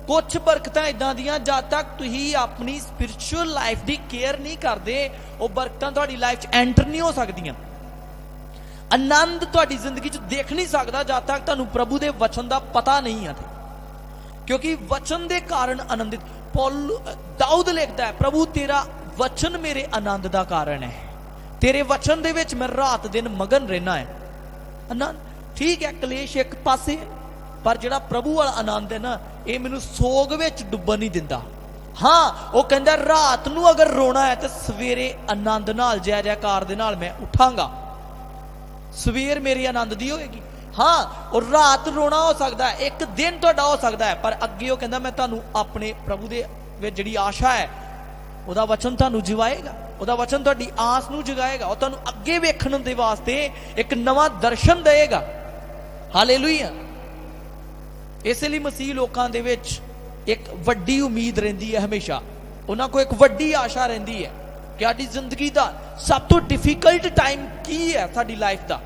कुछ बरकतां इदां दियां जद तक तुसीं अपनी स्पिरिचुअल लाइफ की केयर नहीं करते, वो बरकतां तुहाडी लाइफ च एंटर नहीं हो सकदियां। आनंद तुहाडी जिंदगी च देख नहीं सकदा जद तक तुहानूं प्रभु दे वचन दा पता नहीं है, क्योंकि वचन दे कारण आनंदित। दाऊद लिखदा है, प्रभु तेरा वचन मेरे आनंद दा कारण है, तेरे वचन दे विच मैं रात दिन मगन रहना है। आनंद ठीक है, कलेश एक पासे, पर जिहड़ा प्रभु वाला आनंद है ना, ये मैनूं सोग विच डुब्बन नहीं दिंदा। हाँ, वो कहंदा रात नूं अगर रोना है तो सवेरे आनंद नाल जय जयकार दे नाल मैं उठांगा, सवेर मेरी आनंद दी होएगी। हाँ, और रात रोना हो सकता है, एक दिन तुहाडा हो सकता है, पर अगे वो कहंदा मैं तुहानूं अपने प्रभु दे विच जिहड़ी आशा है उहदा वचन तुहानूं जिवाएगा, उहदा वचन तुहाडी आस नूं जगाएगा, और तुहानूं अगे वेखण दे वास्ते एक नवां दर्शन देगा। हालेलुया। इसलिए मसीह लोकां दे विच एक वड्डी उम्मीद रहिंदी है, हमेशा उन्हां कोल एक वड्डी आशा रहिंदी है कि साडी जिंदगी दा सब तो डिफिकल्ट टाइम की है साडी लाइफ दा,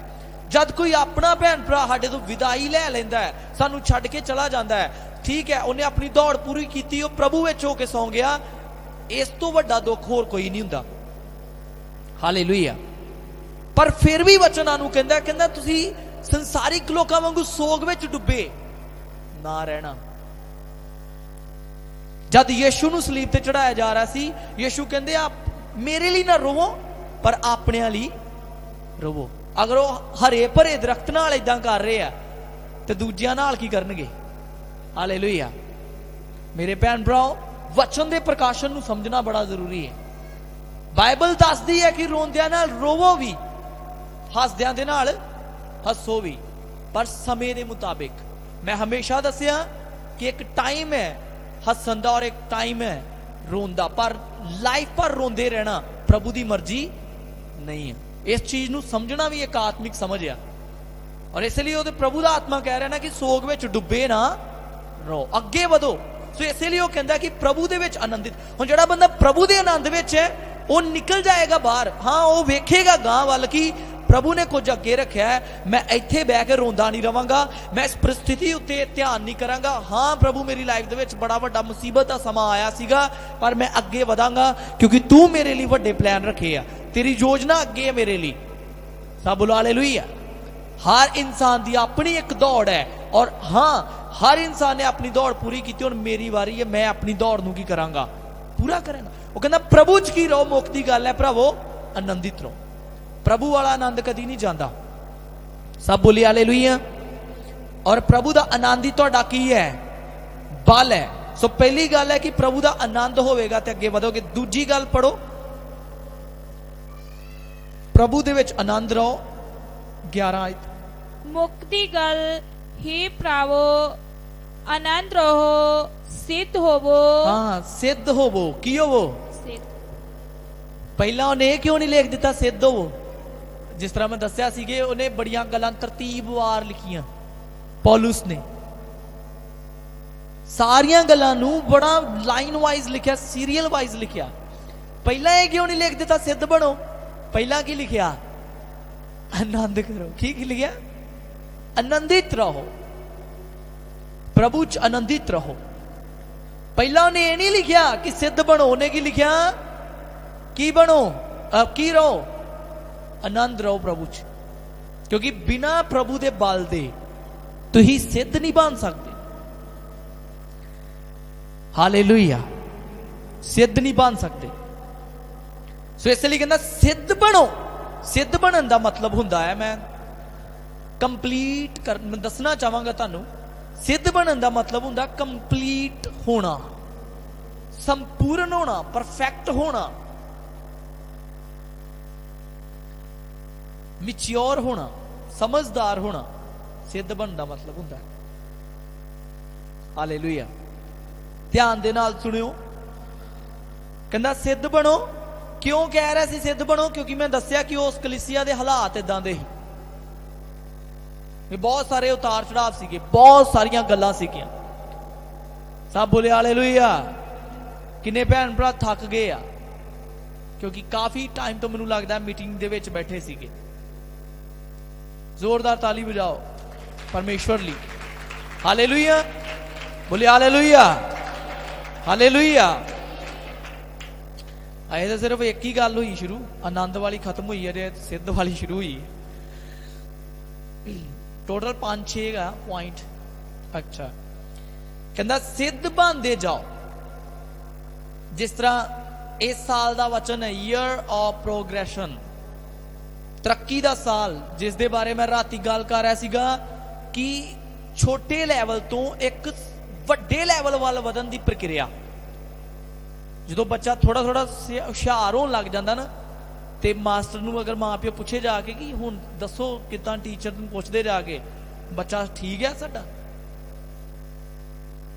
जद कोई अपना भैन भरा साडे तो विदाई लै लैंदा है, सानू छड्ड के चला जाता है। ठीक है, उन्हें अपनी दौड़ पूरी की, वो प्रभु विच होके सौ गया, इस तो वड्डा दुख होर कोई नहीं हुंदा। हालेलुया। पर फिर भी वचन आनू कहंदा तुसीं संसारिक लोकां वांगू सोग विच डुब्बे ना रहना। जद यीशु नूं सलीब ते चढ़ाया जा रहा सी, यीशु कहंदे आप मेरे लिए ना रोवो, पर अपने लिए रोवो। अगर वो हरे भरे दरख्त नाल इदां कर रहे हैं तो दूजियां नाल की करनगे। हालेलुया। मेरे भैन भराओ, वचन दे प्रकाशन नूं समझना बड़ा जरूरी है। बाइबल दसदी है कि रोंदियां नाल रोवो भी, हसदियां दे नाल हसो भी, पर समय के मुताबिक। मैं हमेशा दसिया कि एक टाइम है हसन दा और एक टाइम है रोन दा, पर लाइफ पर रोंदे रहना प्रभु की मर्जी नहीं है। इस चीज नूं समझना भी एक आत्मिक समझ है, और इसलिए वो प्रभु का आत्मा कह रहा है ना कि सोग विच डुब्बे ना रो, अगे वधो। सो इसलिए वो कहता कि प्रभु दे विच आनंदित। हुण जिहड़ा बंदा प्रभु दे आनंद विच है, वो निकल जाएगा बाहर। हाँ, वो वेखेगा गांह वाल कि प्रभु ने कुछ अगे रखा है, मैं इत्थे बह के रोंदा नहीं रवांगा, मैं इस परिस्थिति उत्ते ध्यान नहीं करांगा। हाँ प्रभु, मेरी लाइफ दे विच बड़ा वड्डा मुसीबत का समा आया सीगा, पर मैं अगे वधांगा क्योंकि तू मेरे लिए वड्डे प्लान रखे आ, तेरी योजना अगे है मेरे लिए। सब बोलो हालेलुया। हर इंसान की अपनी एक दौड़ है, और हाँ हर इंसान ने अपनी दौड़ पूरी की, और मेरी वारी है, मैं अपनी दौड़ नूं की करांगा, पूरा करेंगा। वो कहना प्रभु च की रहो, मुक्ति गल है भरावो, आनंदित रहो। प्रभु वाला आनंद कदी नहीं जाता। सब बोली हालेलुया। और प्रभु का आनंद ही तुहाडा की है, बल है। सो पहली गल है कि प्रभु का आनंद होवेगा ते अगे वधोगे। दूजी गल पढ़ो, प्रभु दे विच आनंद रहो। 11 आयत, मुक्ति गल हे प्रावो आनंद रहो, सिद्ध होवो। हाँ, सिद्ध होवो। की होवो? पहला उन्हें क्यों नहीं लिख दिता सिद्ध होवो? जिस तरह मैं दस्या सीगे, उन्हें बड़ियां गल्लां तरतीबवार लिखियां पौलुस ने, सारियां गल्लां नूं बड़ा लाइन वाइज लिखिया, सीरियल वाइज लिखिया। पहला ये क्यों नहीं लिख दिता सिद्ध बनो? पहला की लिखिया? आनंद करो। की लिखिया? आनंदित रहो, प्रभु च आनंदित रहो। पहला उन्हें ये नहीं लिखिया कि सिद्ध बनो, उन्हें की लिखिया की बनो, की रहो, आनंद रहो प्रभु च। क्योंकि बिना प्रभु दे बल दे तुसीं सिद्ध नहीं बन सकते। हालेलुया। सिद्ध नहीं बन सकते। सो इसलिए कहना सिद्ध बनो। सिद्ध बनन का मतलब हुंदा है, मैं कंप्लीट कर दसना चाहांगा तुहानूं, सिद्ध बनन का मतलब हुंदा कंप्लीट होना, संपूर्ण होना, परफेक्ट होना, मिच्योर होना, समझदार होना। सिद्ध बनने का मतलब होता है। हालेलुया। ध्यान दे नाल सुनियो, कहंदा सिद्ध बनो। क्यों कह रहा सी सिद्ध बनो? क्योंकि मैं दस्या कि उस कलीसिया के हालात इदां दे ही, बहुत सारे उतार चढ़ाव सीगे, बहुत सारियां गल्लां सीगियां। सब बोले हालेलुया। किन्ने भैन भरा थक गए आ, क्योंकि काफी टाइम तो मैनूं लगदा मीटिंग दे विच बैठे सीगे। जोरदार ताली बजाओ परमेश्वर ली। हालेलुया। बोले हालेलुया। हालेलुया। अजे तो सिर्फ एक ही गल हुई शुरू, आनंद वाली खत्म हुई है, सिद्ध वाली शुरू हुई। टोटल 5-6 का पॉइंट। अच्छा, कहता सिद्ध बनते जाओ। जिस तरह इस साल का वचन है ईयर ऑफ प्रोग्रेशन, तरक्की का साल, जिस दे बारे मैं राती गल कर रहा सीगा कि छोटे लैवल तो एक वड्डे लैवल वाल वधन की प्रक्रिया। जो बच्चा थोड़ा थोड़ा हुशियार होने लग जाता ना, तो मास्टर नूं अगर माँ प्यो पूछे जाके कि हुण दसो किदां, टीचर नूं पुछदे जाके बच्चा ठीक है साडा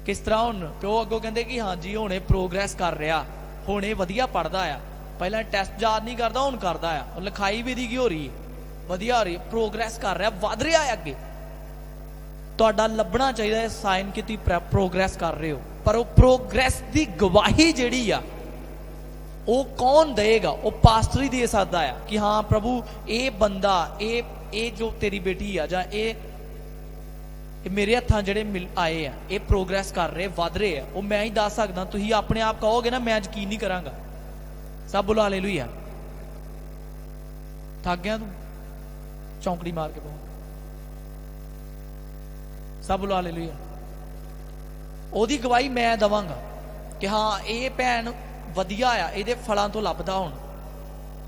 किस तरह, हुण प्यो अगों कहंदे कि हाँ जी हुणे प्रोग्रेस कर रहा, हुणे वधिया पढ़दा आ, पहला टेस्ट याद नहीं करता हुण करदा आ, और लिखाई भी दी हो रही है, वधिया हो रही है, प्रोग्रेस कर रहा, वध रहा है अगे। तुहाडा लभना चाहिए साइन कि तुसीं प्रोग्रेस कर रहे हो, पर वो प्रोग्रेस की गवाही जिहड़ी आ वो कौन देगा? वो पास्टर ही दे सकता है कि हाँ प्रभु ये बंदा ये जो तेरी बेटी आ, जां ये मेरे हत्थां जिहड़े मिल आए आ, ये प्रोग्रेस कर रहे, वध रहे हैं, वो मैं ही दस सकदा। तुसीं अपने आप कहोगे ना मैं यकीन नहीं करांगा। सब बोलो हालेलुया। थक गया तू, चौंकड़ी मार के बहुत। सब बोलो हालेलुया। ओदी गवाही मैं दवांगा कि हाँ ये भैन वधिया आ, ये फलों तो लभदा, हुण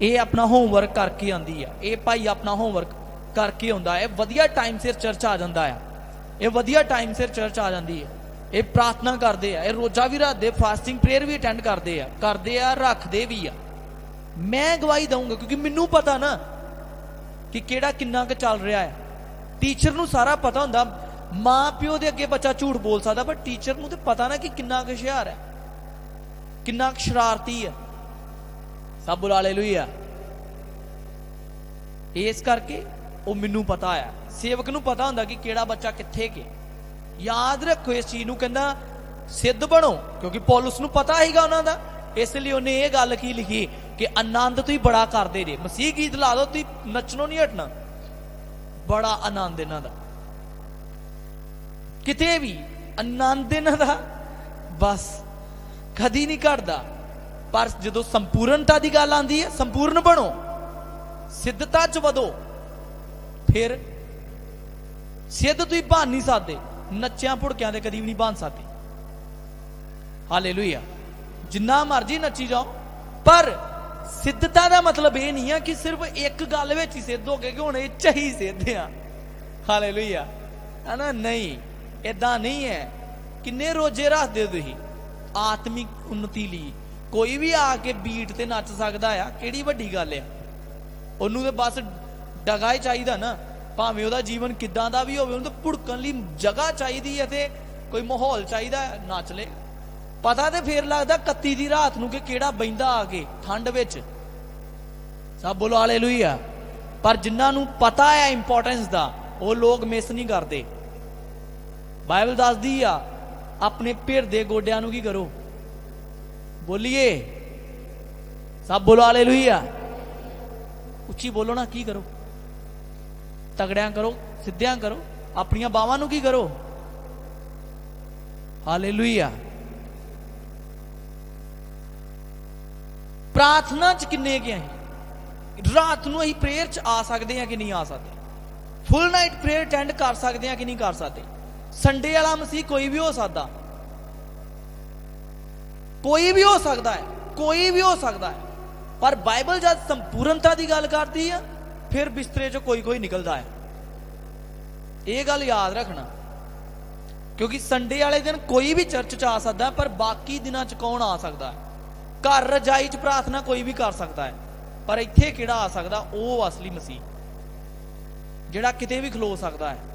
ये अपना होमवर्क करके आंदी आ, ये भाई अपना होमवर्क करके आउंदा है, वधिया टाइम सिर चर्च आ जांदा है, ये वधिया टाइम सिर चर्च आ जाती है, ये प्रार्थना करते हैं, ये रोजा भी रखते, फास्टिंग प्रेयर भी अटेंड करते हैं, रखते भी आ। मैं गवाही दूंगा क्योंकि मैनू पता ना कि केड़ा किन्ना क चल रहा है। टीचर नू सारा पता हुंदा, माँ प्यो दे अगे बच्चा झूठ बोल सकता, पर टीचर नू तो पता ना कि किन्ना क हुशियार है, किन्ना क शरारती है। सब बोलो हालेलुया। इस करके वो मैनू पता है, सेवक नू पता हुंदा कि केड़ा बच्चा कित्थे के। याद रखो इस चीज नू, कहंदा सिद्ध बनो, क्योंकि पौलुस नू पता हीगा उन्हां दा, इसलिए उन्हें यह गल की लिखी कि आनंद तुसीं बड़ा करदे जे। मसीह गीत ला दो, तुसीं नचनों नहीं हटना, बड़ा आनंद इन्हां दा, किते भी आनंद इन्हां दा बस कदी नहीं घटदा। पर जदों संपूर्णता की गल आंदी है, संपूर्ण बनो, सिद्धता च वधो, फिर सिद्ध तुसीं बन नहीं सकदे, नच्चियां भुड़कियां ते कदी भी नहीं बन सकदे। हालेलुया। जिन्ना मर्जी नच्ची जाओ, पर सिद्धता का मतलब ये नहीं है कि सिर्फ एक गल विच ही सिद्ध हो गए कि हुण इह च ही सिद्ध आ। हालेलुया, है ना? नहीं, इदां नहीं है। किन्ने रोजे रखदे तुसीं आत्मिक उन्नति लई? कोई भी आके बीट ते नच सकदा आ, किहड़ी वड्डी गल आ? ओनू ते बस डगा ही चाहिदा ना, भावें ओहदा जीवन किदां दा भी होवे, ओनू ते भुड़कण लई जगह चाहिदी है ते कोई माहौल चाहिदा है, नच ले। पता तो फिर लगता 31 की रात नूं कि केड़ा बहिंदा आके ठंड विच। सब बोलो हालेलुया। पर जिन्हां नूं पता है इंपोर्टेंस दा, वो लोग मिस नहीं करते। बाइबल दसदी आ, अपने भिरदे गोड्यां नूं की करो? बोलिए, सब बोलो हालेलुया। उच्ची बोलो ना, की करो? तगड़ियां करो, सिद्धियां करो। अपनियां बावां नूं की करो? हालेलुया। प्रार्थना च किन्ने के हैं? रात नूं असीं प्रेयर च आ सकते हैं कि नहीं आ सकते? फुल नाइट प्रेयर अटेंड कर सकते हैं कि नहीं कर सकते? संडे वाला मसीह कोई भी हो सकता, कोई भी हो सकता है, कोई भी हो सकता है। पर बाइबल जब संपूर्णता की गल करती है, फिर बिस्तरे चो कोई कोई निकलता है। यह गल याद रखना, क्योंकि संडे वाले दिन कोई भी चर्च च आ सकता है, पर बाकी दिनों च कौन आ सकता है? घर रजाई च प्रार्थना कोई भी कर सकता है, पर इत्थे किहड़ा आ सकता? वो असली मसीह जिहड़ा किते भी खलो सकता है।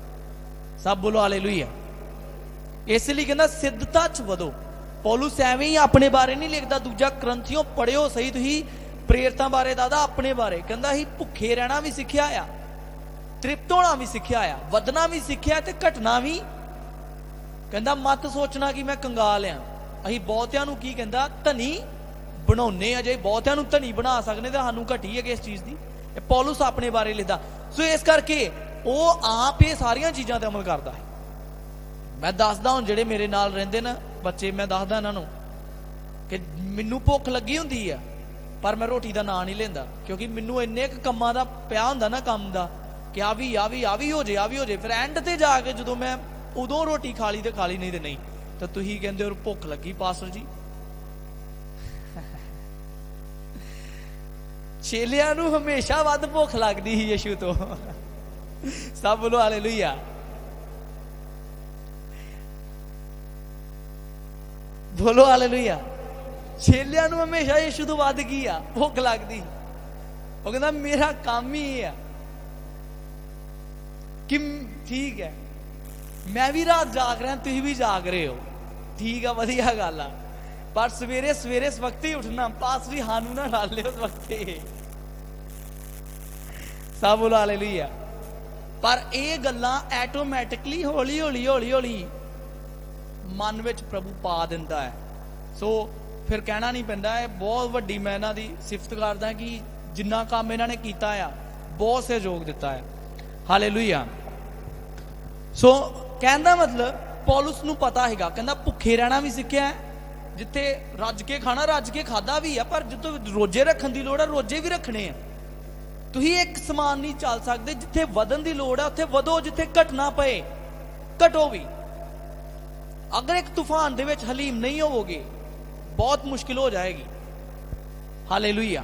सब बोलो हालेलुया। इसलिए कहना सिद्धता च वधो। पौलुस एवें ही अपने बारे नहीं लिखता, दूजा क्रंथियों पढ़ियो सही तुसीं प्रेरितां बारे दादा, अपने बारे कहंदा ही भुखे रहना भी सिक्ख्या आ, तृप्त होना भी सिक्ख्या आ, वधना भी सिक्ख्या ते घटना भी। कहंदा मत सोचना कि मैं कंगाल आ। असीं बहुतिआं नूं की कहंदा धनी बनाउने, अजे बहुतिआं नूं धनी बना सकने, ते सानूं घटी है किस चीज़ की? पौलुस अपने बारे लिखदा। सो इस करके वो आप ये सारियां चीज़ां ते अमल करदा है। मैं दसदा हुण जिहड़े मेरे नाल रहिंदे ना बच्चे, मैं दसदा इन्हां नूं कि मैनू भुख लगी हुंदी है पर मैं रोटी का नां नहीं लेंदा, क्योंकि मैनू इन्ने क कम्मां दा पिया हुंदा ना काम दा कि आ भी हो जाए, आ भी हो जाए। फिर एंड ते जाके जो मैं उदों रोटी खा ली तो खा ली, नहीं तो नहीं। तो तुसीं कहंदे हो भुख लगी पास्टर जी। चेलियां नू हमेशा वध भुख लगदी ही यीशु तो। सब बोलो हालेलुया। बोलो हालेलुया। चेलियां नू हमेशा यीशु तो वध की आ भुख लगदी। वो कहंदा मेरा काम ही है कि ठीक है मैं भी रात जाग रहा, तुसीं भी जाग रहे हो, ठीक है, वधिया गल आ, पर सवेरे सवेरे इस वक्त ही उठना। पास भी हानू ना डाल लियो उस वक्त। सब बोलो हालेलुया। पर ये गल्लां ऐटोमैटिकली हौली हौली हौली हौली मन विच प्रभु पा दिंदा है। सो फिर कहना नहीं पैंदा। है बहुत वड्डी मैं इन्हां दी सिफत करदा कि जिन्ना काम इन्हां ने कीता आ, बहुत सहयोग दिता है। हालेलुया। सो कहंदा मतलब पौलुस नूं पता हैगा, कहंदा भुखे रहना भी सिक्ख्या है, जिथे रज के खाना रज के खादा भी है, पर जिथे रोजे रखण दी लोड़ है रोजे भी रखने हैं। तुसीं एक समान नहीं चल सकते। जिथे वधन दी लोड़ है उत्थे वधो, जिथे घटना पे घटो भी। अगर एक तूफान दे विच हलीम नहीं होवोगे बहुत मुश्किल हो जाएगी। हालेलुया।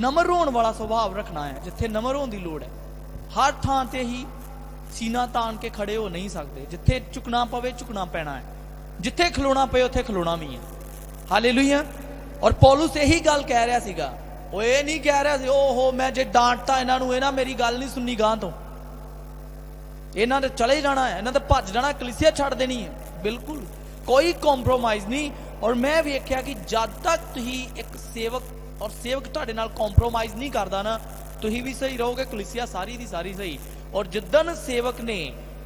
नम्र होण वाला सुभाव रखना है। जिथे नम्र होण दी लोड़ है, हर थां ते ही सीना तान के खड़े हो नहीं सकते। जिथे झुकना पवे झुकना पैना है, जिथे खलोना पे उत्थे खलोना भी है। हालेलुया। और पौलुस यही गल कह रहा सीगा। वो ये नहीं कह रहा सी ओहो मैं जे डांटता इन्हां नूं इन्हां मेरी गल नहीं सुननी, गां तो इन्हां ने चले जाना है, इन्हां ने भज जाना, कलीसिया छड़ देनी है। बिल्कुल कोई कॉम्प्रोमाइज नहीं। और मैं वेख्या कि जद तक तुसीं एक सेवक और सेवक तुहाडे नाल कॉम्प्रोमाइज नहीं करदा ना, तुसीं भी सही रहोगे, कलीसिया सारी दी सारी सही। और जिद्दन सेवक ने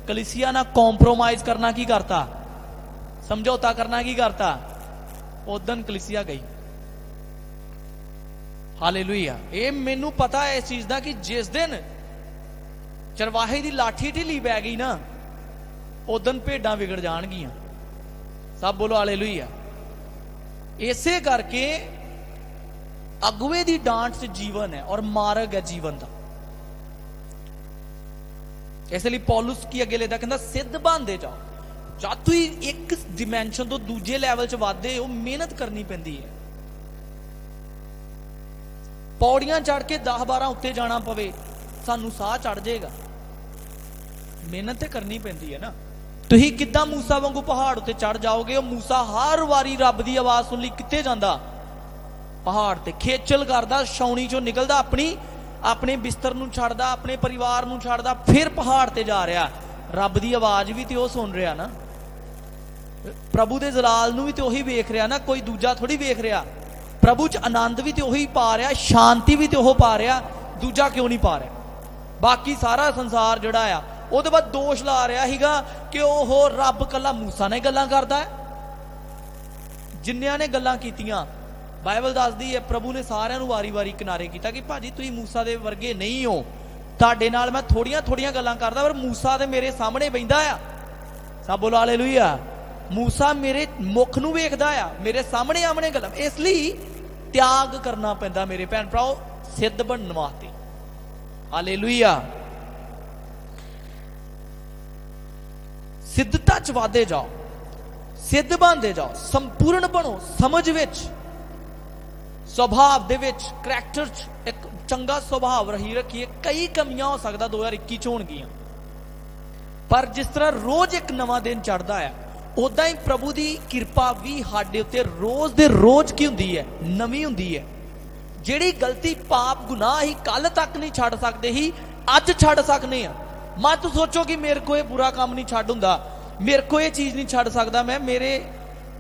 कलीसिया नाल कॉम्प्रोमाइज करना की करता, समझौता करना की करता, उदन कलीसिया गई। हालेलुया। ये मैनू पता है इस चीज का कि जिस दिन चरवाहे की लाठी ढिली पै गई ना, उदन भेडां बिगड़ जाणगियां। सब बोलो हालेलुया। इसे करके अगुवे की डांट च जीवन है और मार्ग है जीवन का। इसलिए पौलुस की अगे लेदा कहंदा सिद्ध बनदे जाओ। जद तुसीं एक डिमेंशन तो दूजे लैवल च वधदे हो, मेहनत करनी पैंदी है। पौड़ियां चढ़ के 10-12 उत्ते जाना पवे, सानू साह चढ़ जाएगा। मेहनत तो करनी पैंदी है ना। तुसीं किद्दां मूसा वांगू पहाड़ उत्ते चढ़ जाओगे? मूसा हर वारी रब की आवाज सुन ली कित्थे जांदा? पहाड़ ते खेचल करदा, छाउणी चों निकलदा, अपने बिस्तर नूं छड्डदा, अपने परिवार नूं छड्डदा, फिर पहाड़ ते जा रहा। रब की आवाज भी तो सुन रहा ना, प्रभु दे जलाल नूं भी तो उही वेख रहा ना, कोई दूजा थोड़ी वेख रहा। प्रभु च आनंद भी तो उही पा रहा, शांति भी तो वह पा रहा, दूजा क्यों नहीं पा रहा? बाकी सारा संसार जिहड़ा आ ਉਹਦੇ ਬਾਅਦ ਦੋਸ਼ ਲਾ ਰਿਹਾ ਸੀਗਾ कि ਉਹ ਰੱਬ ਕੱਲਾ मूसा ने गल्लां करदा है। जिन्नियां ने गल्लां कीतियां बाइबल दसदी है प्रभु ने सारिਆਂ ਨੂੰ वारी-वारी किनारे कीता कि भाजी तुसीं मूसा दे वर्गे नहीं हो, ਤੁਹਾਡੇ ਨਾਲ मैं थोड़ियां गल्लां करदा, पर मूसा ते मेरे सामने बहिंदा आ। सब बोलो हालेलुया। मूसा मेरे मुख नूं वेखदा आ, मेरे सामने आमने गल्लां। इसलिए त्याग करना पैंदा मेरे भैन भराओ सिद्ध बनने वास्ते। हालेलुया। सिद्धता च वादे जाओ, सिद्ध बनते जाओ, संपूर्ण बनो, समझ विच, सुभाव दे विच, करैक्टर च एक चंगा सुभाव रही रखिए। कई कमियां हो सकता 2021 च होणगियां, पर जिस तरह रोज एक नवा दिन चढ़ता है, उदां ही प्रभु की किरपा भी साडे उत्ते रोज दे रोज की हुंदी है, नवी हुंदी है। जिहड़ी गलती पाप गुनाह ही कल तक नहीं छड्ड सकदे ही, अज छड्ड सकने आ। मत सोचो कि मेरे को ये बुरा काम नहीं छड्ड हुंदा, मेरे को ये चीज नहीं छड्ड सकदा मैं, मेरे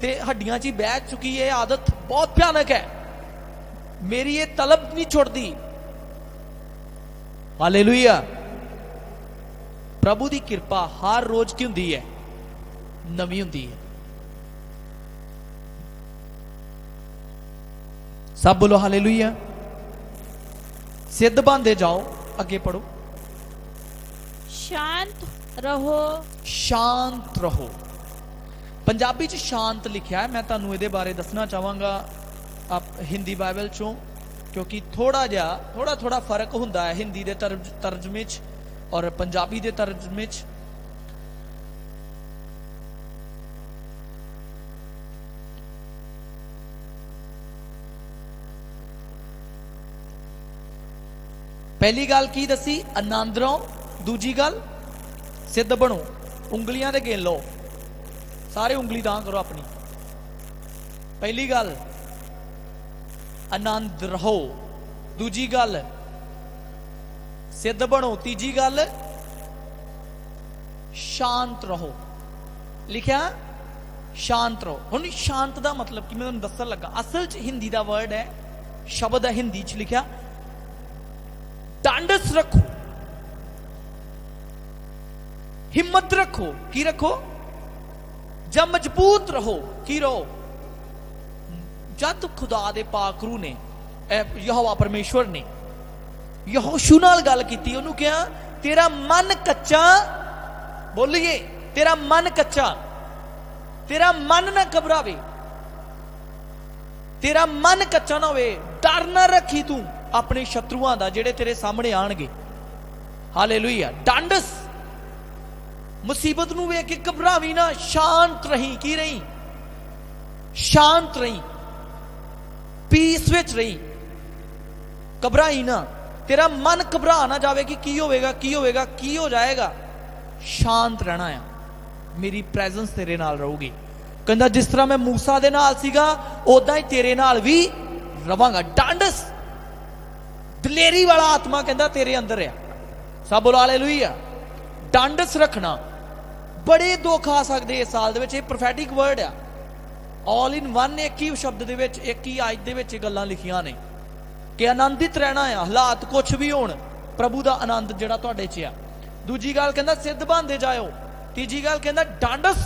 ते हड्डियां च बह चुकी है, आदत बहुत भयानक है, मेरी ये तलब नहीं छुड़दी। हालेलुया। प्रभु की किरपा हर रोज की हुंदी है, नवी हुंदी है। सब बोलो हालेलुया। सिद्ध बनते जाओ, अगे पढ़ो। शांत रहो, शांत रहो। पंजाबी च शांत लिखा है, मैं तुहानूं इहदे बारे दसना चाहांगा आप हिंदी बाइबल चों, क्योंकि थोड़ा फर्क हुंदा है हिंदी दे तर्जमे च और पंजाबी दे तर्जमे च। पहली गल की दसी आनंद रहो, दूजी गल सिद्ध बनो। उंगलियां दे गिन लो, सारे उंगली दां करो अपनी। पहली गल आनंद रहो, दूजी गल सिद्ध बनो, तीजी गल शांत रहो। लिखा शांत रहो। हुण शांत दा मतलब कि मैं तुहानूं दस्सण लगा, असल च हिंदी दा वर्ड है, शब्द है हिंदी च लिखा डांडस रखो, हिम्मत रखो। की रखो? जब मजबूत रहो। की रहो? जद खुदा दे पाक रूह ने यहोवा परमेश्वर ने यहोशू नाल गल कीती, ओनू कहा तेरा मन कच्चा, बोलिए तेरा मन कच्चा, तेरा मन ना घबरावे, तेरा मन कच्चा ना होवे, डर ना रखी तू अपने शत्रुआं दा जेड़े तेरे सामने आणगे। हालेलुया। डांडस, मुसीबत नूं वेख के घबरावी ना, शांत रही। की रही? शांत रही, पीस विच रही, घबराई ना। तेरा मन घबरा ना जावे कि की होवेगा, की होवेगा, की हो जाएगा। शांत रहना है, मेरी प्रेजेंस तेरे नाल रहूगी। कहंदा जिस तरह मैं मूसा दे नाल सीगा उदां ही तेरे नाल भी रवांगा। डांडस, दलेरी वाला आत्मा कहंदा तेरे अंदर है। सब बोलो हालेलुया। डांडस रखना। बड़े दुख आ सकते इस साल दे विच, प्रोफेटिक वर्ड है, ऑल इन वन, एक ही शब्द दे विच, एक ही आयत दे विच गल्लां लिखियां ने कि आनंदित रहना है, हालात कुछ भी होण, प्रभु दा आनंद जिहड़ा तुहाडे च आ। दूजी गल कहंदा सिद्ध बनदे जाओ, तीजी गल कहंदा डांडस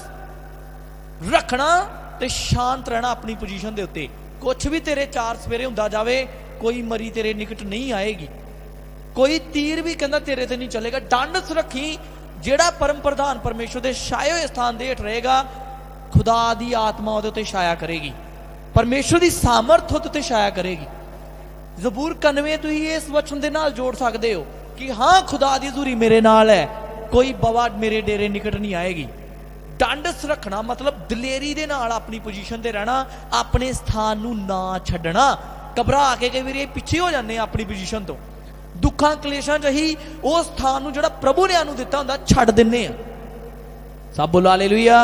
रखना ते शांत रहना अपनी पोजीशन दे उत्ते। कुछ भी तेरे चार सवेरे हुंदा जावे, कोई मरी तेरे निकट नहीं आएगी, कोई तीर भी कहंदा तेरे ते नहीं चलेगा। डांडस रखी, जेड़ा परम प्रधान परमेश्वर दे छाए हुए स्थान दे हेठ रहेगा, खुदा दी आत्मा उहदे उत्ते छाया करेगी, परमेश्वर दी सामर्थ उहदे उत्ते छाया करेगी। ज़बूर 91 तुसीं इस वचन दे नाल जोड़ सकदे हो कि हाँ खुदा दी हज़ूरी मेरे नाल है, कोई बवा मेरे डेरे निकट नहीं आएगी। डांडस रखना मतलब दलेरी दे नाल अपनी पोजीशन ते रहना, अपने स्थान नूं ना छड्डना। घबरा के कई बार पिछे हो जाते अपनी पोजीशन तो, दुखा कलेशां च ही उस स्थान नूं जिहड़ा प्रभु ने आनूं दिता हुंदा छड्ड दिंदे आ। सब बोलो हालेलुया।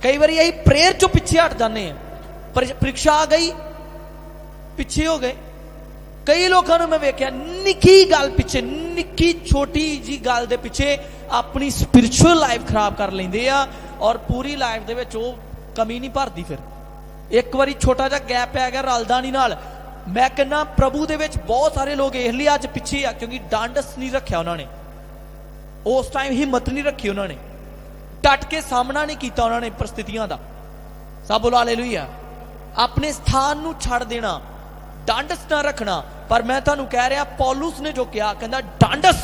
कई बार यही प्रेयर चों पिछे हट जाते हैं, परीक्षा आ गई पिछे हो गए। कई लोगों ने मैं वेख्या निक्की गल पिछे, निक्की छोटी जी गल दे पिछे अपनी स्पिरिचुअल लाइफ खराब कर लेंदे आ और पूरी लाइफ दे विच वो कमी नहीं भरदी। फिर एक बारी छोटा जा गैप पै गया, रलदा नहीं नाल। मैं कहना प्रभु दे विच बहुत सारे लोग इसलिए अज पिछे आ क्योंकि डांडस नहीं रखिया उन्होंने, उस टाइम हिम्मत नहीं रखी उन्होंने, डट के सामना नहीं किया उन्होंने परिस्थितियों का। सब बोलो हालेलुया। अपने स्थान नूं छड़ देना, डांडस ना रखना। पर मैं तुहानूं कह रहा पौलुस ने जो कहा, कहंदा डांडस,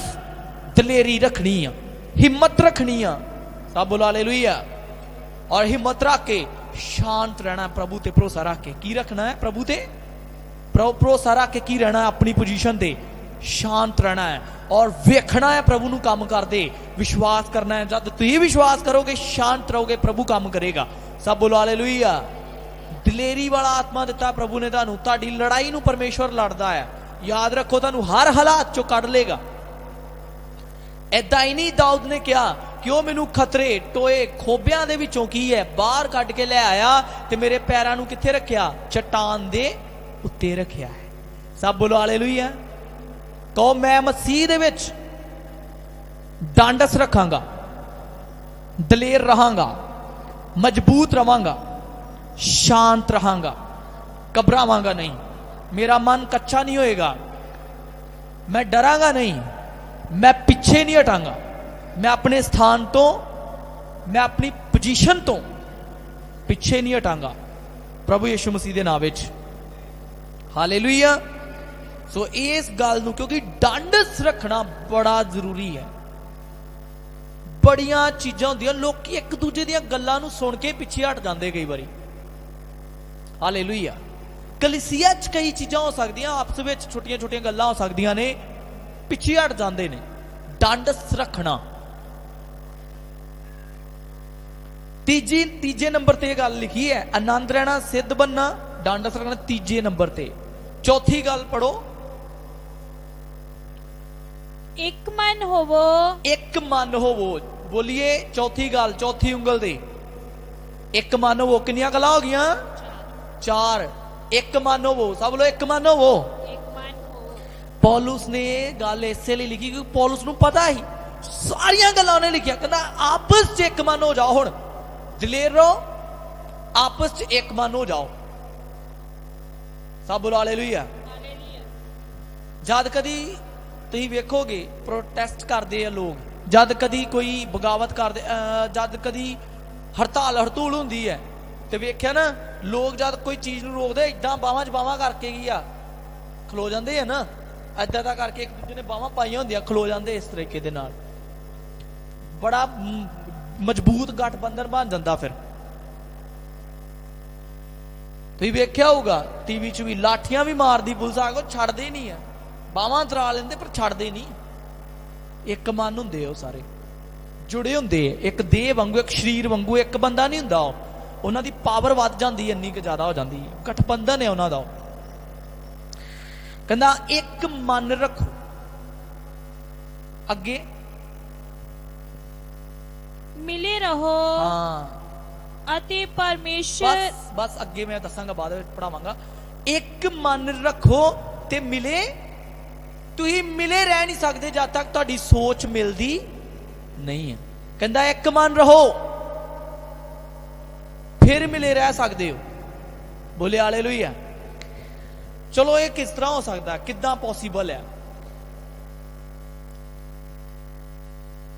दलेरी रखनी आ, हिम्मत रखनी आ। सब बोलो हालेलुया। और हिम्मत रख के शांत रहना, प्रभु ते भरोसा रख के। की रखना है? प्रभु ते भरोसा रख के की रहना है? अपनी पोजीशन ते शांत रहना है और वेखना है प्रभु नूं काम करदे, विश्वास करना है। जब तुसीं विश्वास करोगे, शांत रहोगे, प्रभु काम करेगा। सब बोलो हालेलुया। दलेरी वाला आत्मा दिता प्रभु ने तुहानूं, तुहाडी लड़ाई नूं परमेश्वर लड़दा है। याद रखो, तुहानूं हर हालात चों कढ लेगा। ऐदां ही नहीं दाऊद ने कहा कि वह मैनू खतरे टोए खोबियां दे विचों की है बाहर कढ के ले आया ते मेरे पैरां नूं कित्थे रखिया? चट्टान दे उत्ते रखिया है। सब बोलो हालेलुया। कहो मैं मसीह दे विच डांडस रखांगा, दलेर रहांगा, मजबूत रहांगा, शांत रहांगा, घबरावांगा नहीं, मेरा मन कच्चा नहीं होएगा, मैं डरांगा नहीं, मैं पिछे नहीं हटांगा, मैं अपने स्थान तो, मैं अपनी पोजीशन तो पिछे नहीं हटांगा प्रभु यीशु मसीह दे नाम विच। हालेलुया। सो इस गल नूं, क्योंकि डांडस रखना बड़ा जरूरी है। बड़ियां चीज़ां होंदियां, लोग एक दूजे दियां गल्लां नूं सुन के पिछे हट जाते कई बारी। हालेलुया। कलीसिया च कई चीज़ां हो सकदियां, आपस में छोटियां छोटियां गल्लां हो सकदियां ने, पिछे हट जाते ने। डांडस रखना। तीजे नंबर ते गल लिखी है, आनंद रहना, सिद्ध बनना, डांडस रखना तीजे नंबर ते। चौथी गल पढ़ो, एक मन होवो। एक मन होवो। बोलिए चौथी गल, चौथी उंगल दे एक मन होवो। कितनियां गल्लां हो गईयां? 4। एक मन होवो। सब लोग एक मन होवो। पौलुस ने गल इसलिए लिखी क्योंकि पौलुस नूं पता ही सारियां गल्लां उन्हें लिखियां, कहंदा आपस च एक मन हो जाओ। हुण दिलेर रहो, आपस च एक मन हो जाओ। सब बोलो हालेलुया। जद कदी तुसीं वेखोगे प्रोटेस्ट करते हैं लोग, जद कदी कोई बगावत करते, जद कदी हड़ताल हड़तूल होंदी है तो वेख्या ना, लोग जद कोई चीज़ नूं रोकदे इदां बावां च बावां करके की खलो जाते हैं ना, इदां दा करके एक दूजे ने बावां पाइयां होंदियां, खलो जाते इस तरीके दे नाल। बड़ा मजबूत गठबंधन बन जाता। फिर तुसीं वेख्या होगा टीवी च भी लाठियां भी मारदी पुलिस, आगो छड्डदे नहीं है, बावां तरा लेंदे पर छड्डदे नहीं। एक मन हुंदे ओ सारे जुड़े हुंदे, एक देह वांगू, एक शरीर वांगू, एक बंदा नहीं हुंदा। उन्हां दी पावर वध जांदी है, इन्नी क ज्यादा हो जांदी है, गठबंधन है उन्हां दा। कहंदा एक मन रखो। अगे मिले रहो। हाँ अति परमेश्वर। बस अगे मैं दसांगा, बाद में पढ़ावांगा। एक मन रखो ते मिले। तुसीं मिले रह नहीं सकते जब तक तुहाडी सोच मिलदी नहीं है। कहंदा एक मन रहो, फिर मिले रह सकते हो। बोले हालेलुया। चलो ये किस तरह हो सकता है, किद्दां पॉसिबल है?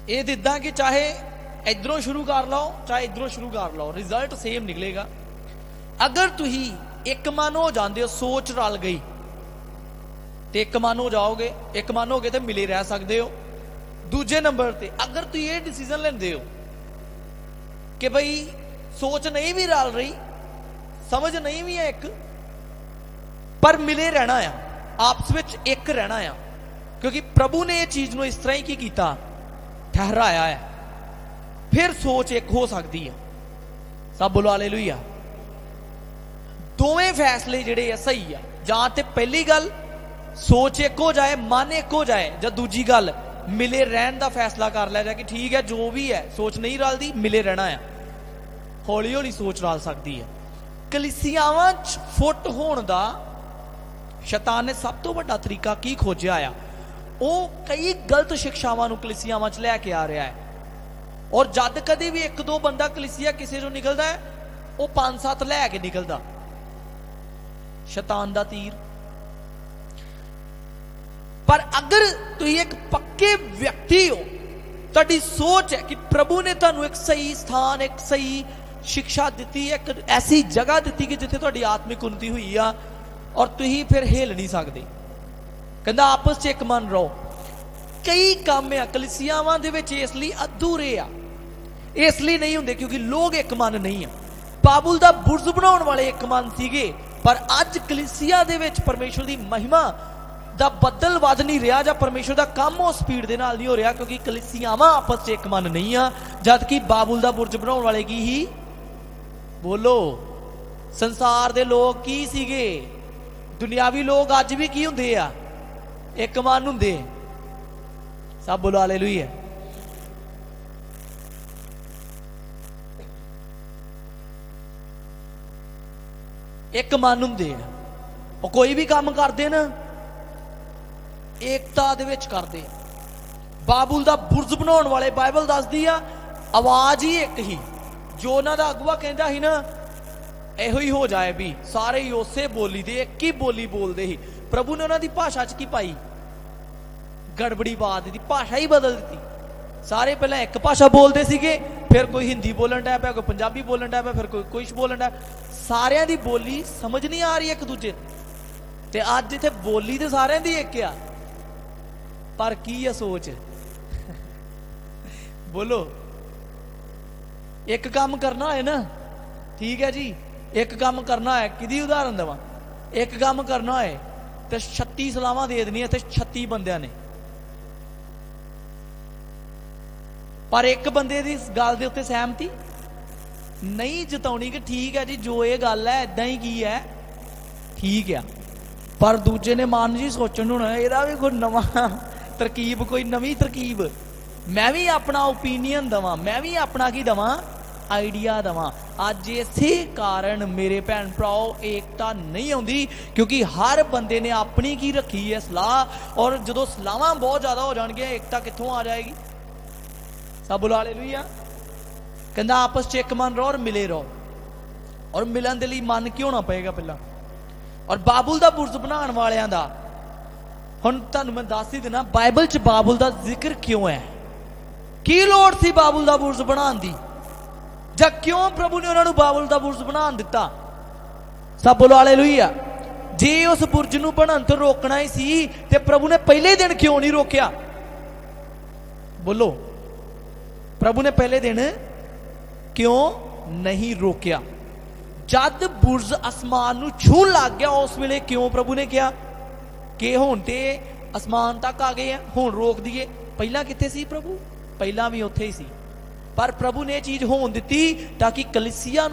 ये दिदा कि चाहे इधरों शुरू कर लो चाहे इधरों शुरू कर लो, रिजल्ट सेम निकलेगा। अगर तुही एक मन हो जाते हो, सोच रल गई तो एक मन हो जाओगे, एक मन हो गए तो मिले रह सकते हो। दूजे नंबर ते अगर तुम ये डिसीजन लेंदे हो कि भाई सोच नहीं भी रल रही, समझ नहीं भी है एक, पर मिले रहना है, आपस में एक रहना है, क्योंकि प्रभु ने यह चीज को इस तरह ही किया, ठहराया है, फिर सोच एक हो सकती है। सब बोलो हालेलुया। दोवें फैसले जिहड़े आ सही है। जां ते पहली गल सोच एक हो जाए, मन एक हो जाए, जां दूजी गल मिले रहन का फैसला कर लिया जाए कि ठीक है जो भी है, सोच नहीं रलती, मिले रहना है। हौली हौली सोच रल सकती है। कलीसियावां च फुट होण दा शैतान ने सब तो बड़ा तरीका की खोजिया आ, वो कई गलत शिक्षावां नूं कलीसियावां च लैके आ रहा है। और जद कदी भी एक दो बंदा कलीसिया किसी जो निकलता है, वो 5-7 लैके निकलता। शैतान दा तीर। पर अगर तुम एक पक्के व्यक्ति हो, तुहाडी सोच है कि प्रभु ने तुहानू एक सही स्थान, एक सही शिक्षा दी, एक ऐसी जगह दी कि जिथे तुहाडी आत्मिक उन्नति हुई आ, और तुही फिर हिल नहीं सकते। कहंदा आपस च एक मन रहो। कई काम आ कलीसियावां दे विच इसलिए अधूरे आ, इसलिए नहीं होंदे क्योंकि लोग एक मन नहीं है। बाबुल दा बुर्ज बनाउण वाले एक मन सीगे, पर अज कलीसिया दे विच परमेश्वर दी महिमा दा बदल वध नहीं रहा, जां परमेश्वर दा काम उस स्पीड दे नाल नहीं हो रहा, क्योंकि कलीसियावां आपस च एक मन नहीं आ। जबकि बाबुल दा बुर्ज बनाउण वाले की ही बोलो, संसार दे लोग की सीगे, दुनियावी लोग अज भी की हुंदे आ, एक मन हुंदे। सब बोलो हालेलुया। एक मन हुंदे आ, और कोई भी काम करदे ना एकता दे विच करदे। बाबुल दा बुर्ज बनाउण वाले बाइबल दसदी आ आवाज ही एक ही, जो उन्हां दा अगुआ कहंदा ही ना इहो ही हो जाए भी, सारे ही उसे बोली दे, एक ही बोली बोलदे ही। प्रभु ने उन्हां दी भाषा च की पाई, गड़बड़ी पा दी, भाषा ही बदल दी। सारे पहले एक भाषा बोलते सीगे, फिर कोई हिंदी बोलन डै पिया, कोई पंजाबी बोलन डै पिया, फिर कोई कुछ बोलन डै। सारियां दी बोली समझ नहीं आ रही एक दूजे ते अज इत्थे बोली तो सारियां दी एक आ, पर की है सोच बोलो एक काम करना है ना, ठीक है जी, एक काम करना है, किदी उदाहरण देवा, एक काम करना है तो 36 सलावां दे देनियां ते 36 बंदियां ने, पर एक बंदे दी गल दे उत्ते सहमति नहीं जताउणी कि ठीक है जी जो ये गल है इदां ही की है, ठीक है, पर दूजे ने मन जी सोचण होना इहदा भी कोई नवां तरकीब, कोई नवीं तरकीब, मैं भी अपना ओपीनियन दवां, मैं भी अपना की दवां आइडिया दवां। अज इसे कारण मेरे भैन भराओ एकता नहीं आउंदी, क्योंकि हर बंदे ने अपनी की रखी है सलाह, और जो सलाहां बहुत ज्यादा हो जाएंगे एकता कित्थों आ जाएगी। सब बोलो हालेलुया। कहंदा आपस च एक मन रहो और मिले रहो, और मिलन दे लई मन की होना पएगा पहला। और बाबुल दा बुरज बनाउण वालियां दा हुण तुहानूं मैं दस ही देना, बाइबल च बाबुल दा जिक्र क्यों है, की लोड़ सी बाबुल दा बुरज बनाउण दी, ਜਾਂ क्यों प्रभु ने उन्होंने बाबुल का बुरज बना दिता। सब बोलो हालेलुया। जे उस बुरज नूं बनन तो रोकना ही सी ते प्रभु ने पहले दिन क्यों नहीं रोकया, बोलो प्रभु ने पहले दिन क्यों नहीं रोकया। जद बुरज आसमान नूं छूण लग गया उस वेले क्यों प्रभु ने कहा कि हुण ते आसमान तक आ गए हैं, हुण रोक दिए। पहला कित्थे सी प्रभु, पहला भी उत्थे ही सी, पर प्रभु ने चीज होन दिती ताकि कलीसिया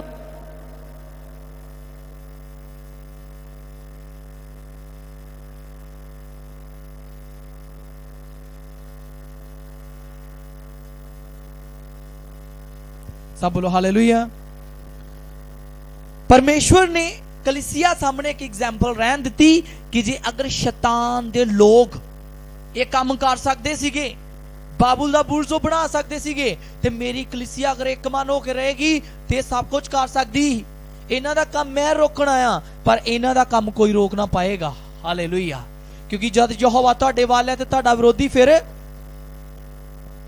सब बोलो हालेलुया। परमेश्वर ने कलीसिया सामने एक एग्जाम्पल रहन दिती कि जे अगर शैतान दे लोग ये काम कर सकते सीगे, बाबुल दा बुरज बना सकते सीगे, ते मेरी कलीसिया अगर एक मन होकर रहेगी ते सब कुछ कर सकती। इन्हां दा काम मैं रोकना आ, पर इन्हां दा काम कोई रोक ना पाएगा। हालेलुया। क्योंकि जद यहोवा तुहाडे वाल है ते तुहाडा विरोधी फिर,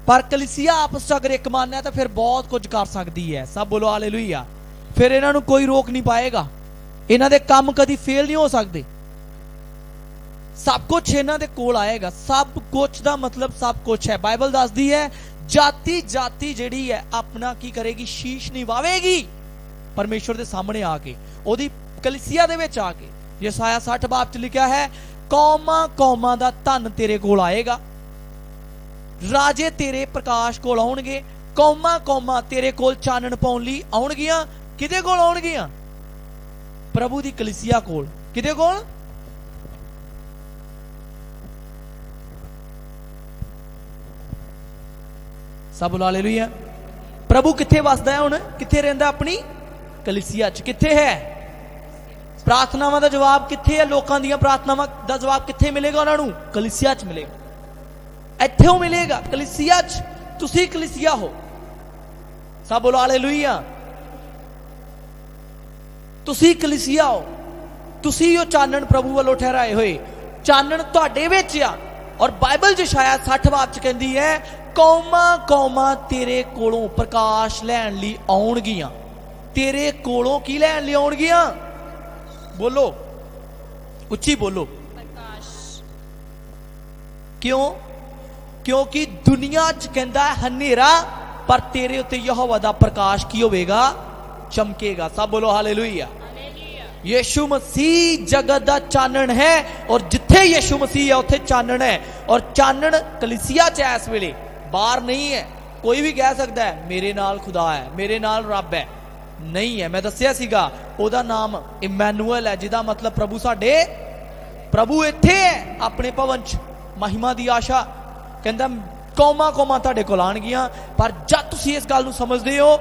पर कलीसिया आपस च अगर एक मन है तो फिर बहुत कुछ कर सकती है। सब बोलो हालेलुया। फिर इन्हां नूं कोई रोक नहीं पाएगा, इन्हां दे काम कदी फेल नहीं हो सकते, सब कुछ इन्हां दे कोल आएगा। सब कुछ दा मतलब सब कुछ है। बाइबल दसदी है जाति जाति जिहड़ी है अपना की करेगी, शीश निवावेगी परमेश्वर दे सामने आके, ओदी कलीसिया दे विच आके। यसाया 60 बाब च लिखा है कौमां कौमां दा धन तेरे कोल आएगा, राजे तेरे प्रकाश कोल आउणगे, कौमां कौमां तेरे कोल चानण पाउण लई आउणगियां। किदे कोल आउणगियां? प्रभु दी कलीसिया कोल। किदे कोल? सब बोलो हालेलुया। प्रभु किथे वसदा है हुण, किथे रहिंदा? अपनी कलीसिया च। किथे है? प्रार्थनावां दा जवाब किथे है? लोकां दीयां प्रार्थनावां दा जवाब किथे मिलेगा उन्हां नूं? कलीसिया च मिलेगा। इत्थों मिलेगा कलीसिया च। तुसीं कलीसिया हो। सब बोलो हालेलुया। तुसीं कलीसिया हो, तुसीं ओ चानण प्रभु वालों ठहराए होए, चानण तुहाडे विच आ। और बाइबल च शायद 60 बाब च कहंदी है कौमां कौमां तेरे कोलों प्रकाश लैण लई आउणगियां। तेरे कोलों की लैण लई आउणगियां? बोलो उच्ची बोलो। प्रकाश। क्यों? क्योंकि दुनिया च कहंदा है हनेरा, पर तेरे उत्ते यहोवा दा प्रकाश की होवेगा? चमकेगा। सब बोलो हालेलुया। यीशु मसीह जगत दा चानण है, और जिथे यीशु मसीह है उत्थे चानण है। और चानण कलीसिया च है इस वेले, बाहर नहीं है। कोई भी कह सकता है मेरे नाल खुदा है, मेरे नाल रब है, नहीं है। मैं दस्सिया सीगा ओदा नाम इमैनुअल है, जिदा मतलब प्रभु साडे, प्रभु इत्थे है अपने भवन च महिमा दी आशा। कहंदा कौमां कौमां तुहाडे कोल आणगियां, पर जद तुसीं इस गल नूं समझदे हो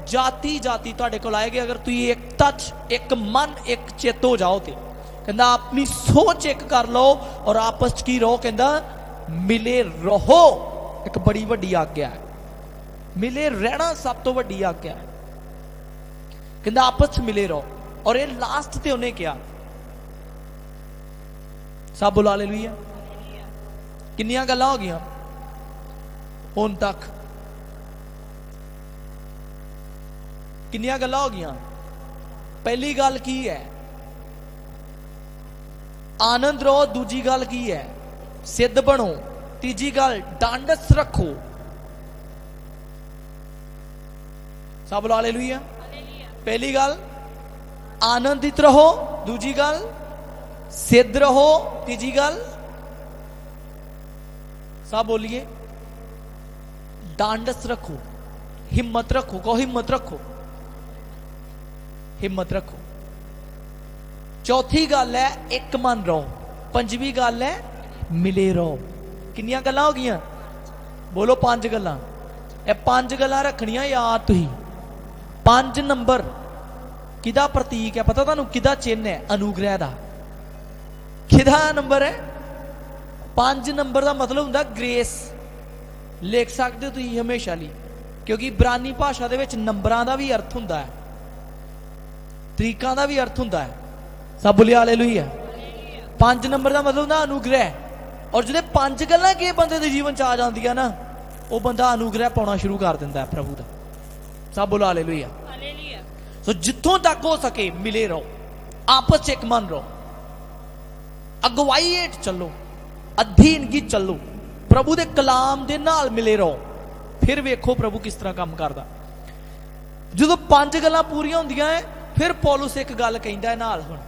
जाति जाति तुहाडे कोल आएगी अगर तुसीं एकता च एक मन एक चित हो जाओ। ते कहंदा अपनी सोच एक कर लो और आपस च की रहो। कहंदा मिले रहो, एक बड़ी वड्डी आग्या है। मिले रहना सब तो वड्डी आग्या है। कहंदा आपस च मिले रहो। और ये लास्ट ते उन्हें क्या? सब बोलो हालेलुया। किन्नियां गल्लां हो गईयां हुण तक? किन्नियां गल्लां हो गईयां? पहली गल की है? आनंद रहो। दूजी गल की है? सिद्ध बनो। तीजी गल डांडस रखो। सब बोलो हालेलुया। पहली गल आनंदित रहो, दूजी गल सिद्ध रहो, तीजी गल सब बोलिए डांडस रखो, हिम्मत रखो। कहो हिम्मत रखो, हिम्मत रखो। चौथी गल है एक मन रहो। पंजवी गल है मिले रहो। किन्नियां गल्लां हो गईयां? बोलो 5 गल्लां। ये 5 गल्लां रखनियां याद तुही। 5 नंबर किदा प्रतीक है पता तुहानू? किदा चिन्ह है? अनुग्रह दा। किदा नंबर है? 5 नंबर का मतलब हुंदा ग्रेस। लिख सकते हो तुम हमेशा ली, क्योंकि इब्रानी भाषा दे विच नंबरां दा भी अर्थ हुंदा है, तरीकां दा भी अर्थ हुंदा है। सब बोलिए हालेलुया। 5 नंबर का मतलब हुंदा अनुग्रह। और जो 5 गल्लां के बंदे दे जीवन च आ जांदियां ना, वो बंदा अनुग्रह पाउणा शुरू कर दिंदा है प्रभु दा। सब बोलो हालेलुया। सो जिथों तक हो सके मिले रहो, आपस च एक मन रहो, अगवाई हेठ चलो, अधीनगी चलो, प्रभु दे कलाम दे नाल मिले रहो। फिर वेखो प्रभु किस तरह काम करदा। जो 5 गल्लां पूरियां होंदियां है, फिर पौलुस एक गल कहंदा है नाल। हुण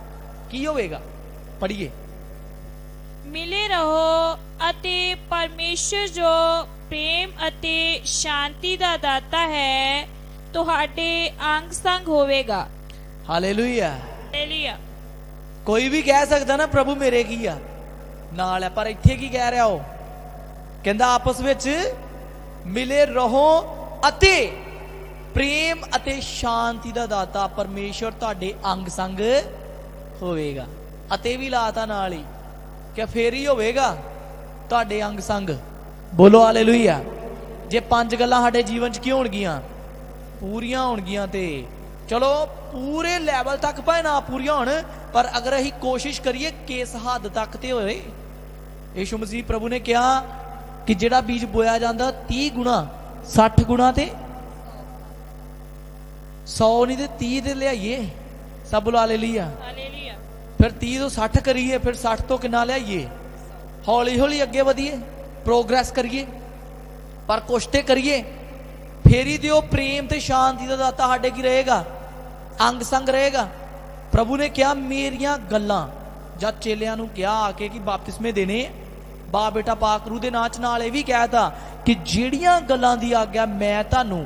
की होवेगा? पढ़िए। मिले रहो अते परमेश्वर जो प्रेम अते शांति दा दाता है तुहाडे अंग संग होवेगा। हालेलुया। हालेलुया। कोई भी कह सकता ना प्रभु मेरे की आ नाल है, पर इत्थे की कह रहा हो? कहंदा आपस विच मिले रहो अते प्रेम अते शांति दा दाता परमेश्वर तुहाडे अंग संग होवेगा। अते भी लाता नाल ही, क्या फेर ही होवेगा तुहाडे अंग संग। बोलो हालेलुया। जे 5 गल्लां साडे जीवन च की होणगियां? पूरियां होणगियां। ते चलो पूरे लैवल तक भावें ना पूरियां होण, पर अगर असीं कोशिश करिए किस हद तक ते होए। यीशु मसीह प्रभु ने कहा कि जेड़ा बीज बोया जाता 30 गुणा 60 गुणा ते 100 नहीं ते 30 ते लियाइए। सब बोलो हालेलुया। फिर 30 तो 60 करिए, फिर 60 तो कितना लियाइए? हौली हौली अगे वधिए, प्रोग्रेस करिए, पर कुछ ते करिए। फेरी दिओ प्रेम ते शांति दा दाता साडे की रहेगा? अंग संग रहेगा। प्रभु ने कहा मेरियां गल्लां, जब चेलियां नूं कहा आके कि बपतिस्मे देने बाप बेटा पाकरू दे नां च, नाल इह वी कहता कि जेड़ियां गल्लां दी आग्या मैं तुहानूं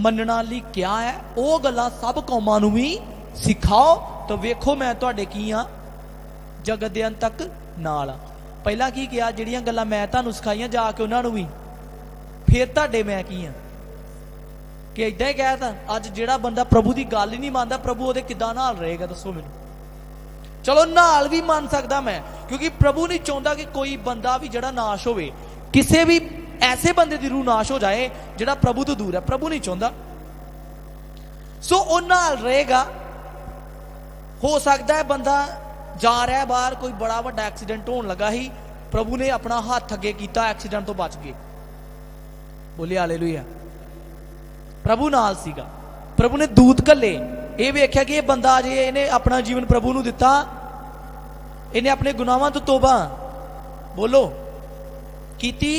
मनना लई कहा है, वो गल्लां सब कौमां नूं भी सिखाओ। तो वेखो मैं तुहाडे की हां जगत दे अंत तक नाल। पहला की कहा? जेड़ियां गल्लां मैं तुहानूं सिखाईयां जाके उन्हां नूं भी। फिर तुहाडे मैं की हां? कि इदां ही कहता अज जेड़ा बंदा प्रभु की गल ही नहीं मानता, प्रभु ओहदे किदां नाल रहेगा? दसो मैनूं। चलो नाल भी मान सकदा मैं, क्योंकि प्रभु नहीं चाहता कि कोई बंदा भी जड़ा नाश होवे, किसी भी ऐसे बंदे दी रूह नाश हो जाए जड़ा प्रभु तो दूर है। प्रभु नहीं चाहता। सो ओ नाल रहेगा। हो सकता है बंदा जा रहा है बाहर, कोई बड़ा वड्डा एक्सीडेंट होने लगा ही, प्रभु ने अपना हाथ अगे किया, एक्सीडेंट तो बच गए। बोले हालेलुया। प्रभु नाल सीगा। प्रभु ने दूत घल्ले, ये वेख्या कि यह बंदा जे इन्हें अपना जीवन प्रभु नूं दिता, इन्हें अपने गुनाहां तो तौबा बोलो कीती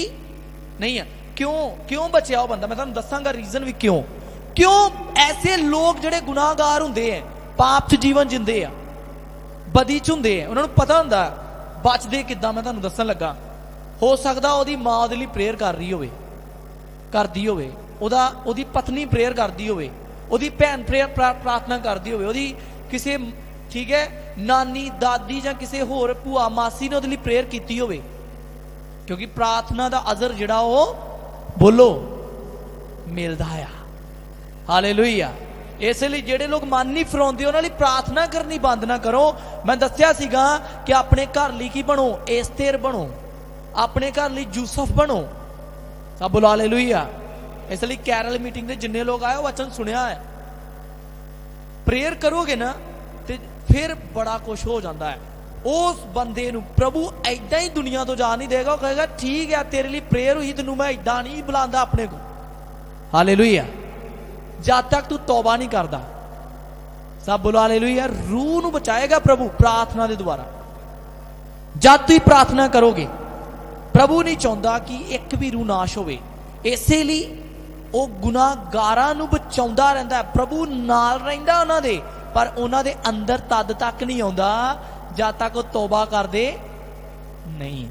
नहीं है। क्यों बचिया वो बंदा? मैं तुहानूं दसांगा रीजन भी क्यों ऐसे लोग जिहड़े गुनाहगार हुंदे हैं, पाप च जीवन जिंदे आ, बदी च हुंदे आ, उन्हां नूं पता हुंदा बचदे किदां। मैं तुहानूं दस्सण लगा, हो सकदा ओहदी मां ओहदे लई प्रेयर कर रही होवे, करदी होवे, ओहदी पत्नी प्रेयर करदी होवे, ओहदी भैन प्रेयर प्रार्थना करदी होवे, ओहदी किसी ठीक है नानी दादी जां किसी होर भूआ मासी ने ओहदे लई प्रेयर कीती होवे, क्योंकि प्रार्थना दा अजर जिहड़ा ओह बोलो मिलदा आ। हालेलुया। इसलिए जेडे लोग मन नहीं फिराउंदे उन्हां लई प्रार्थना करनी बंद ना करो। मैं दस्सिया सीगा कि अपने घर लई की बनो? एस्तेर बनो, अपने घर लई यूसुफ बनो। सब बोलो हालेलुया। इसलिए कैरल मीटिंग में जिन्ने लोग आए वचन सुनिया है, प्रेयर करोगे ना तो फिर बड़ा कुछ हो जाता है। उस बंदे नूं प्रभु ऐदा ही दुनिया तो जा नहीं देगा, कहेगा ठीक है तेरे लिए प्रेयर हुई, तेनों मैं ऐदा नहीं बुलांदा अपने को। हालेलुया। जब तक तू तौबा नहीं करता। सब बोलो हालेलुया। रूह नूं बचाएगा प्रभु प्रार्थना के द्वारा। जब तू प्रार्थना करोगे, प्रभु नहीं चाहता कि एक भी रूह नाश होवे। इसे लिए ਉਹ ਗੁਨਾਹਗਾਰਾਂ ਨੂੰ ਬਚਾਉਂਦਾ ਰਹਿੰਦਾ। ਪ੍ਰਭੂ ਨਾਲ ਰਹਿੰਦਾ ਉਹਨਾਂ ਦੇ, ਪਰ ਉਹਨਾਂ ਦੇ ਅੰਦਰ ਤਦ ਤੱਕ ਨਹੀਂ ਆਉਂਦਾ ਜਦ ਤੱਕ ਉਹ ਤੋਬਾ ਕਰਦੇ ਨਹੀਂ।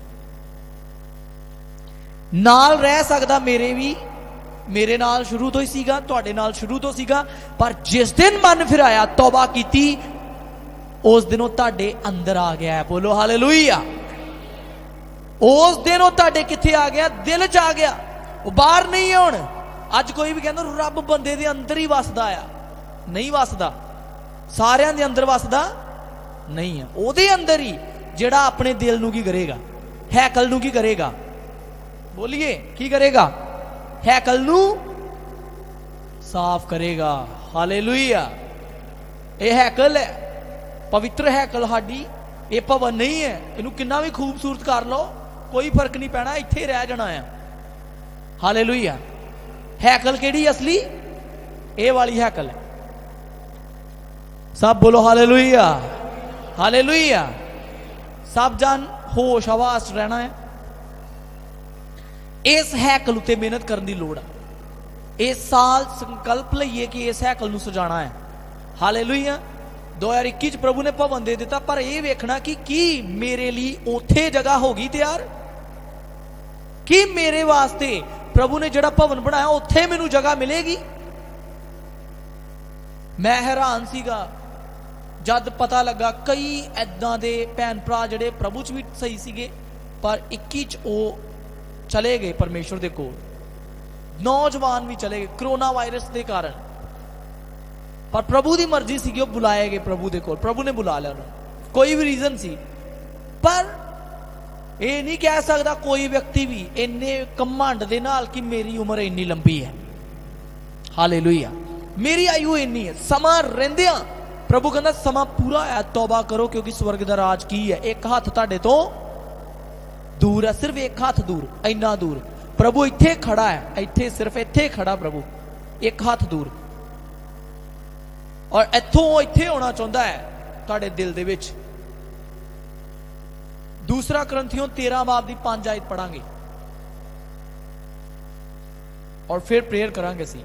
ਨਾਲ ਰਹਿ ਸਕਦਾ ਮੇਰੇ ਵੀ, ਮੇਰੇ ਨਾਲ ਸ਼ੁਰੂ ਤੋਂ ਹੀ ਸੀਗਾ, ਤੁਹਾਡੇ ਨਾਲ ਸ਼ੁਰੂ ਤੋਂ ਸੀਗਾ, ਪਰ ਜਿਸ ਦਿਨ ਮਨ ਫਿਰਾਇਆ, ਤੌਬਾ ਕੀਤੀ, ਉਸ ਦਿਨ ਉਹ ਤੁਹਾਡੇ ਅੰਦਰ ਆ ਗਿਆ। ਬੋਲੋ ਹਾਲੇਲੂਇਆ। ਉਸ ਦਿਨ ਉਹ ਤੁਹਾਡੇ ਕਿੱਥੇ ਆ ਗਿਆ? ਦਿਲ 'ਚ ਆ ਗਿਆ, ਉਹ ਬਾਹਰ ਨਹੀਂ ਹੈ। ਹੁਣ ਅੱਜ ਕੋਈ ਵੀ ਕਹਿੰਦਾ ਰੱਬ ਬੰਦੇ ਦੇ ਅੰਦਰ ਹੀ ਵਸਦਾ ਆ, ਨਹੀਂ ਵਸਦਾ। ਸਾਰਿਆਂ ਦੇ ਅੰਦਰ ਵਸਦਾ ਨਹੀਂ ਆ। ਉਹਦੇ ਅੰਦਰ ਹੀ ਜਿਹੜਾ ਆਪਣੇ ਦਿਲ ਨੂੰ ਕੀ ਕਰੇਗਾ? ਹੈਕਲ ਨੂੰ ਕੀ ਕਰੇਗਾ? ਬੋਲੀਏ ਕੀ ਕਰੇਗਾ? ਹੈਕਲ ਨੂੰ ਸਾਫ਼ ਕਰੇਗਾ। ਹਾਲੇਲੂਇਆ। ਇਹ ਹੈਕਲ ਹੈ, ਪਵਿੱਤਰ ਹੈਕਲ ਸਾਡੀ। ਇਹ ਭਵਨ ਨਹੀਂ ਹੈ। ਇਹਨੂੰ ਕਿੰਨਾ ਵੀ ਖੂਬਸੂਰਤ ਕਰ ਲਓ, ਕੋਈ ਫਰਕ ਨਹੀਂ ਪੈਣਾ, ਇੱਥੇ ਰਹਿ ਜਾਣਾ ਆ। ਹਾਲੇਲੂਇਆ। ਹੈਕਲ ਕਿਹੜੀ ਅਸਲੀ? ਇਹ ਵਾਲੀ ਹੈਕਲ ਹੈ। ਸਭ ਬੋਲੋ ਹਾਲੇਲੂਇਆ, ਹਾਲੇਲੂਇਆ। ਸਭ ਜਨ ਹੋਸ਼ ਹਵਾਸ ਰਹਿਣਾ ਹੈ। ਇਸ ਹੈਕਲ ਉਤੇ ਮਿਹਨਤ ਕਰਨ ਦੀ ਲੋੜ ਹੈ। ਇਸ ਸਾਲ ਸੰਕਲਪ ਲਈਏ ਕਿ ਇਸ ਹੈਕਲ ਨੂੰ ਸਜਾਣਾ ਹੈ। ਹਾਲੇਲੂਇਆ। 2021 ਚ ਪ੍ਰਭੂ ਨੇ ਭਵਨ ਦੇ ਦਿੱਤਾ, ਪਰ ਇਹ ਵੇਖਣਾ ਕਿ ਕੀ ਮੇਰੇ ਲਈ ਉੱਥੇ ਜਗ੍ਹਾ ਹੋ ਗਈ ਤਿਆਰ? ਕੀ ਮੇਰੇ ਵਾਸਤੇ ਪ੍ਰਭੂ ਨੇ ਜਿਹੜਾ ਭਵਨ ਬਣਾਇਆ ਉੱਥੇ ਮੈਨੂੰ ਜਗ੍ਹਾ ਮਿਲੇਗੀ? ਮੈਂ ਹੈਰਾਨ ਸੀਗਾ ਜਦ ਪਤਾ ਲੱਗਾ ਕਈ ਐਦਾਂ ਦੇ ਭੈਣ ਭਰਾ ਜਿਹੜੇ ਪ੍ਰਭੂ ਚ ਵੀ ਸਹੀ ਸੀਗੇ, ਪਰ 21 ਚ ਉਹ ਚਲੇ ਗਏ ਪਰਮੇਸ਼ਵਰ ਦੇ ਕੋਲ। ਨੌਜਵਾਨ ਵੀ ਚਲੇ ਗਏ ਕਰੋਨਾ ਵਾਇਰਸ ਦੇ ਕਾਰਨ, ਪਰ ਪ੍ਰਭੂ ਦੀ ਮਰਜ਼ੀ ਸੀਗੀ, ਉਹ ਬੁਲਾਏ ਗਏ ਪ੍ਰਭੂ ਦੇ ਕੋਲ। ਪ੍ਰਭੂ ਨੇ ਬੁਲਾ ਲਿਆ ਉਹਨਾਂ ਨੂੰ, ਕੋਈ ਵੀ ਰੀਜ਼ਨ ਸੀ। ਪਰ ਇਹ ਨਹੀਂ ਕਹਿ ਸਕਦਾ ਕੋਈ ਵਿਅਕਤੀ ਵੀ ਇੰਨੇ ਘਮੰਡ ਦੇ ਨਾਲ ਕਿ ਮੇਰੀ ਉਮਰ ਇੰਨੀ ਲੰਬੀ ਹੈ। ਹਾਲੇਲੂਇਆ। ਮੇਰੀ ਆਯੂ ਇੰਨੀ ਹੈ। ਸਮਾਂ ਰਹਿੰਦਿਆਂ ਪ੍ਰਭੂ ਕਹਿੰਦਾ ਸਮਾਂ ਪੂਰਾ ਹੈ, ਤੌਬਾ ਕਰੋ, ਕਿਉਂਕਿ ਸਵਰਗ ਦਾ ਰਾਜ ਕੀ ਹੈ? ਇੱਕ ਹੱਥ ਤੁਹਾਡੇ ਤੋਂ ਦੂਰ ਹੈ, ਸਿਰਫ ਇੱਕ ਹੱਥ ਦੂਰ, ਇੰਨਾ ਦੂਰ। ਪ੍ਰਭੂ ਇੱਥੇ ਖੜਾ ਹੈ, ਇੱਥੇ, ਸਿਰਫ ਇੱਥੇ ਖੜਾ ਪ੍ਰਭੂ, ਇੱਕ ਹੱਥ ਦੂਰ। ਔਰ ਇੱਥੋਂ ਇੱਥੇ ਹੋਣਾ ਚਾਹੁੰਦਾ ਹੈ ਤੁਹਾਡੇ ਦਿਲ ਦੇ ਵਿੱਚ। ਦੂਸਰਾ ਕਰੰਥੀਓਂ 13 ਬਾਬ ਦੀ 5 ਆਇਤ ਪੜਾਂਗੇ ਔਰ ਫਿਰ ਪ੍ਰੇਅਰ ਕਰਾਂਗੇ ਅਸੀਂ।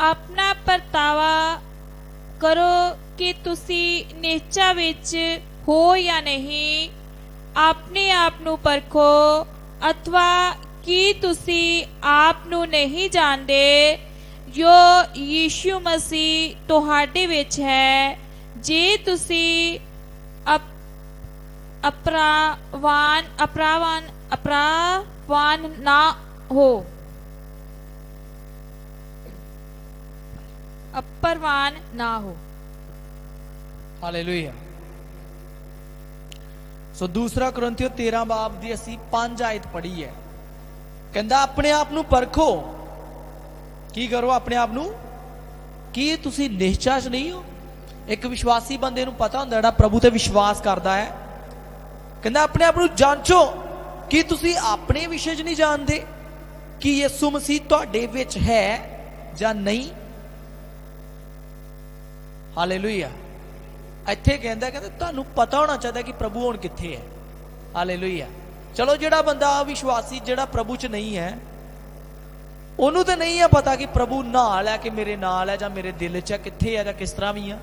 ਆਪਣਾ ਪਰਤਾਵਾ ਕਰੋ ਕਿ ਤੁਸੀਂ ਨਿਸ਼ਚਾ ਵਿੱਚ ਹੋ ਜਾਂ ਨਹੀਂ। ਆਪਣੇ ਆਪ ਨੂੰ ਪਰਖੋ, ਅਥਵਾ ਕੀ ਤੁਸੀਂ ਆਪ ਨੂੰ ਨਹੀਂ ਜਾਣਦੇ ਜੋ ਯੀਸ਼ੂ ਮਸੀਹ ਤੁਹਾਡੇ ਵਿੱਚ ਹੈ। ਜੇ ਤੁਸੀਂ ਅਪਰਾਵਾਨ ਨਾ ਹੋ, ਅਪਰਵਾਨ ਨਾ ਹੋ। ਹਾਲੇਲੂਇਆ। ਸੋ ਦੂਸਰਾ ਕਰੰਥੀਓ 13 ਬਾਬ ਦੀ ਅਸੀਂ 5 ਆਇਤ ਪੜ੍ਹੀ ਹੈ। ਕਹਿੰਦਾ ਆਪਣੇ ਆਪ ਨੂੰ ਪਰਖੋ। ਕੀ ਕਰੋ? ਆਪਣੇ ਆਪ ਨੂੰ। ਕੀ ਤੁਸੀਂ ਨਿਸ਼ਚਾ 'ਚ ਨਹੀਂ ਹੋ? ਇੱਕ ਵਿਸ਼ਵਾਸੀ ਬੰਦੇ ਨੂੰ ਪਤਾ ਹੁੰਦਾ, ਜਿਹੜਾ ਪ੍ਰਭੂ ਤੇ ਵਿਸ਼ਵਾਸ ਕਰਦਾ ਹੈ, ਕਹਿੰਦਾ ਆਪਣੇ ਆਪ ਨੂੰ ਜਾਂਚੋ ਕਿ ਤੁਸੀਂ ਆਪਣੇ ਵਿਸ਼ੇ 'ਚ ਨਹੀਂ ਜਾਣਦੇ ਕਿ ਯਿਸੂ ਮਸੀਹ ਤੁਹਾਡੇ ਵਿੱਚ ਹੈ ਜਾਂ ਨਹੀਂ। ਹਾਲੇਲੂਇਆ। ਇੱਥੇ ਕਹਿੰਦਾ ਤੁਹਾਨੂੰ ਪਤਾ ਹੋਣਾ ਚਾਹੀਦਾ ਕਿ ਪ੍ਰਭੂ ਹੁਣ ਕਿੱਥੇ ਹੈ। ਹਾਲੇਲੂਇਆ। ਚਲੋ ਜਿਹੜਾ ਬੰਦਾ ਵਿਸ਼ਵਾਸੀ, ਜਿਹੜਾ ਪ੍ਰਭੂ 'ਚ ਨਹੀਂ ਹੈ, ਉਹਨੂੰ ਤਾਂ ਨਹੀਂ ਹੈ ਪਤਾ ਕਿ ਪ੍ਰਭੂ ਨਾਲ ਹੈ, ਕਿ ਮੇਰੇ ਨਾਲ ਹੈ ਜਾਂ ਮੇਰੇ ਦਿਲ 'ਚ ਹੈ, ਕਿੱਥੇ ਹੈ ਜਾਂ ਕਿਸ ਤਰ੍ਹਾਂ ਵੀ ਆ।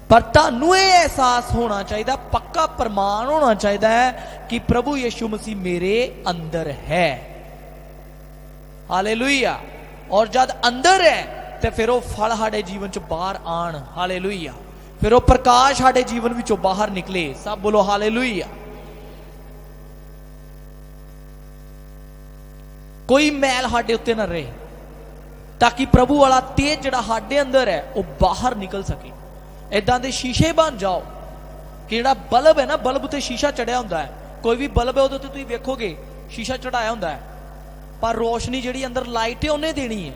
ਪਰ ਤੁਹਾਨੂੰ ਇਹ ਅਹਿਸਾਸ ਹੋਣਾ ਚਾਹੀਦਾ, ਪੱਕਾ ਪ੍ਰਮਾਣ ਹੋਣਾ ਚਾਹੀਦਾ ਹੈ ਕਿ ਪ੍ਰਭੂ ਯਿਸੂ ਮਸੀਹ ਮੇਰੇ ਅੰਦਰ ਹੈ। ਹਾਲੇਲੂਇਆ। ਔਰ ਜਦ ਅੰਦਰ ਹੈ ਤੇ ਫਿਰ ਉਹ ਫਲ ਸਾਡੇ ਜੀਵਨ 'ਚ ਬਾਹਰ ਆਣ। ਹਾਲੇਲੂਇਆ। ਫਿਰ ਉਹ ਪ੍ਰਕਾਸ਼ ਸਾਡੇ ਜੀਵਨ ਵਿੱਚੋਂ ਬਾਹਰ ਨਿਕਲੇ। ਸਭ ਬੋਲੋ ਹਾਲੇਲੂਇਆ। ਕੋਈ ਮੈਲ ਸਾਡੇ ਉੱਤੇ ਨਾ ਰਹੇ, ਤਾਂ ਕਿ ਪ੍ਰਭੂ ਵਾਲਾ ਤੇਜ ਜਿਹੜਾ ਸਾਡੇ ਅੰਦਰ ਹੈ ਉਹ ਬਾਹਰ ਨਿਕਲ ਸਕੇ। ਇਦਾਂ ਦੇ ਸ਼ੀਸ਼ੇ ਬਣ ਜਾਓ ਕਿ ਜਿਹੜਾ ਬਲਬ ਹੈ ਨਾ, ਬਲਬ ਉੱਤੇ ਸ਼ੀਸ਼ਾ ਚੜਿਆ ਹੁੰਦਾ ਹੈ। ਕੋਈ ਵੀ ਬਲਬ ਹੈ ਉਹਦੇ ਉੱਤੇ ਤੁਸੀਂ ਵੇਖੋਗੇ ਸ਼ੀਸ਼ਾ ਚੜਾਇਆ ਹੁੰਦਾ ਹੈ, ਪਰ ਰੋਸ਼ਨੀ ਜਿਹੜੀ ਅੰਦਰ ਲਾਈਟ ਹੈ ਉਹਨੇ ਦੇਣੀ ਹੈ।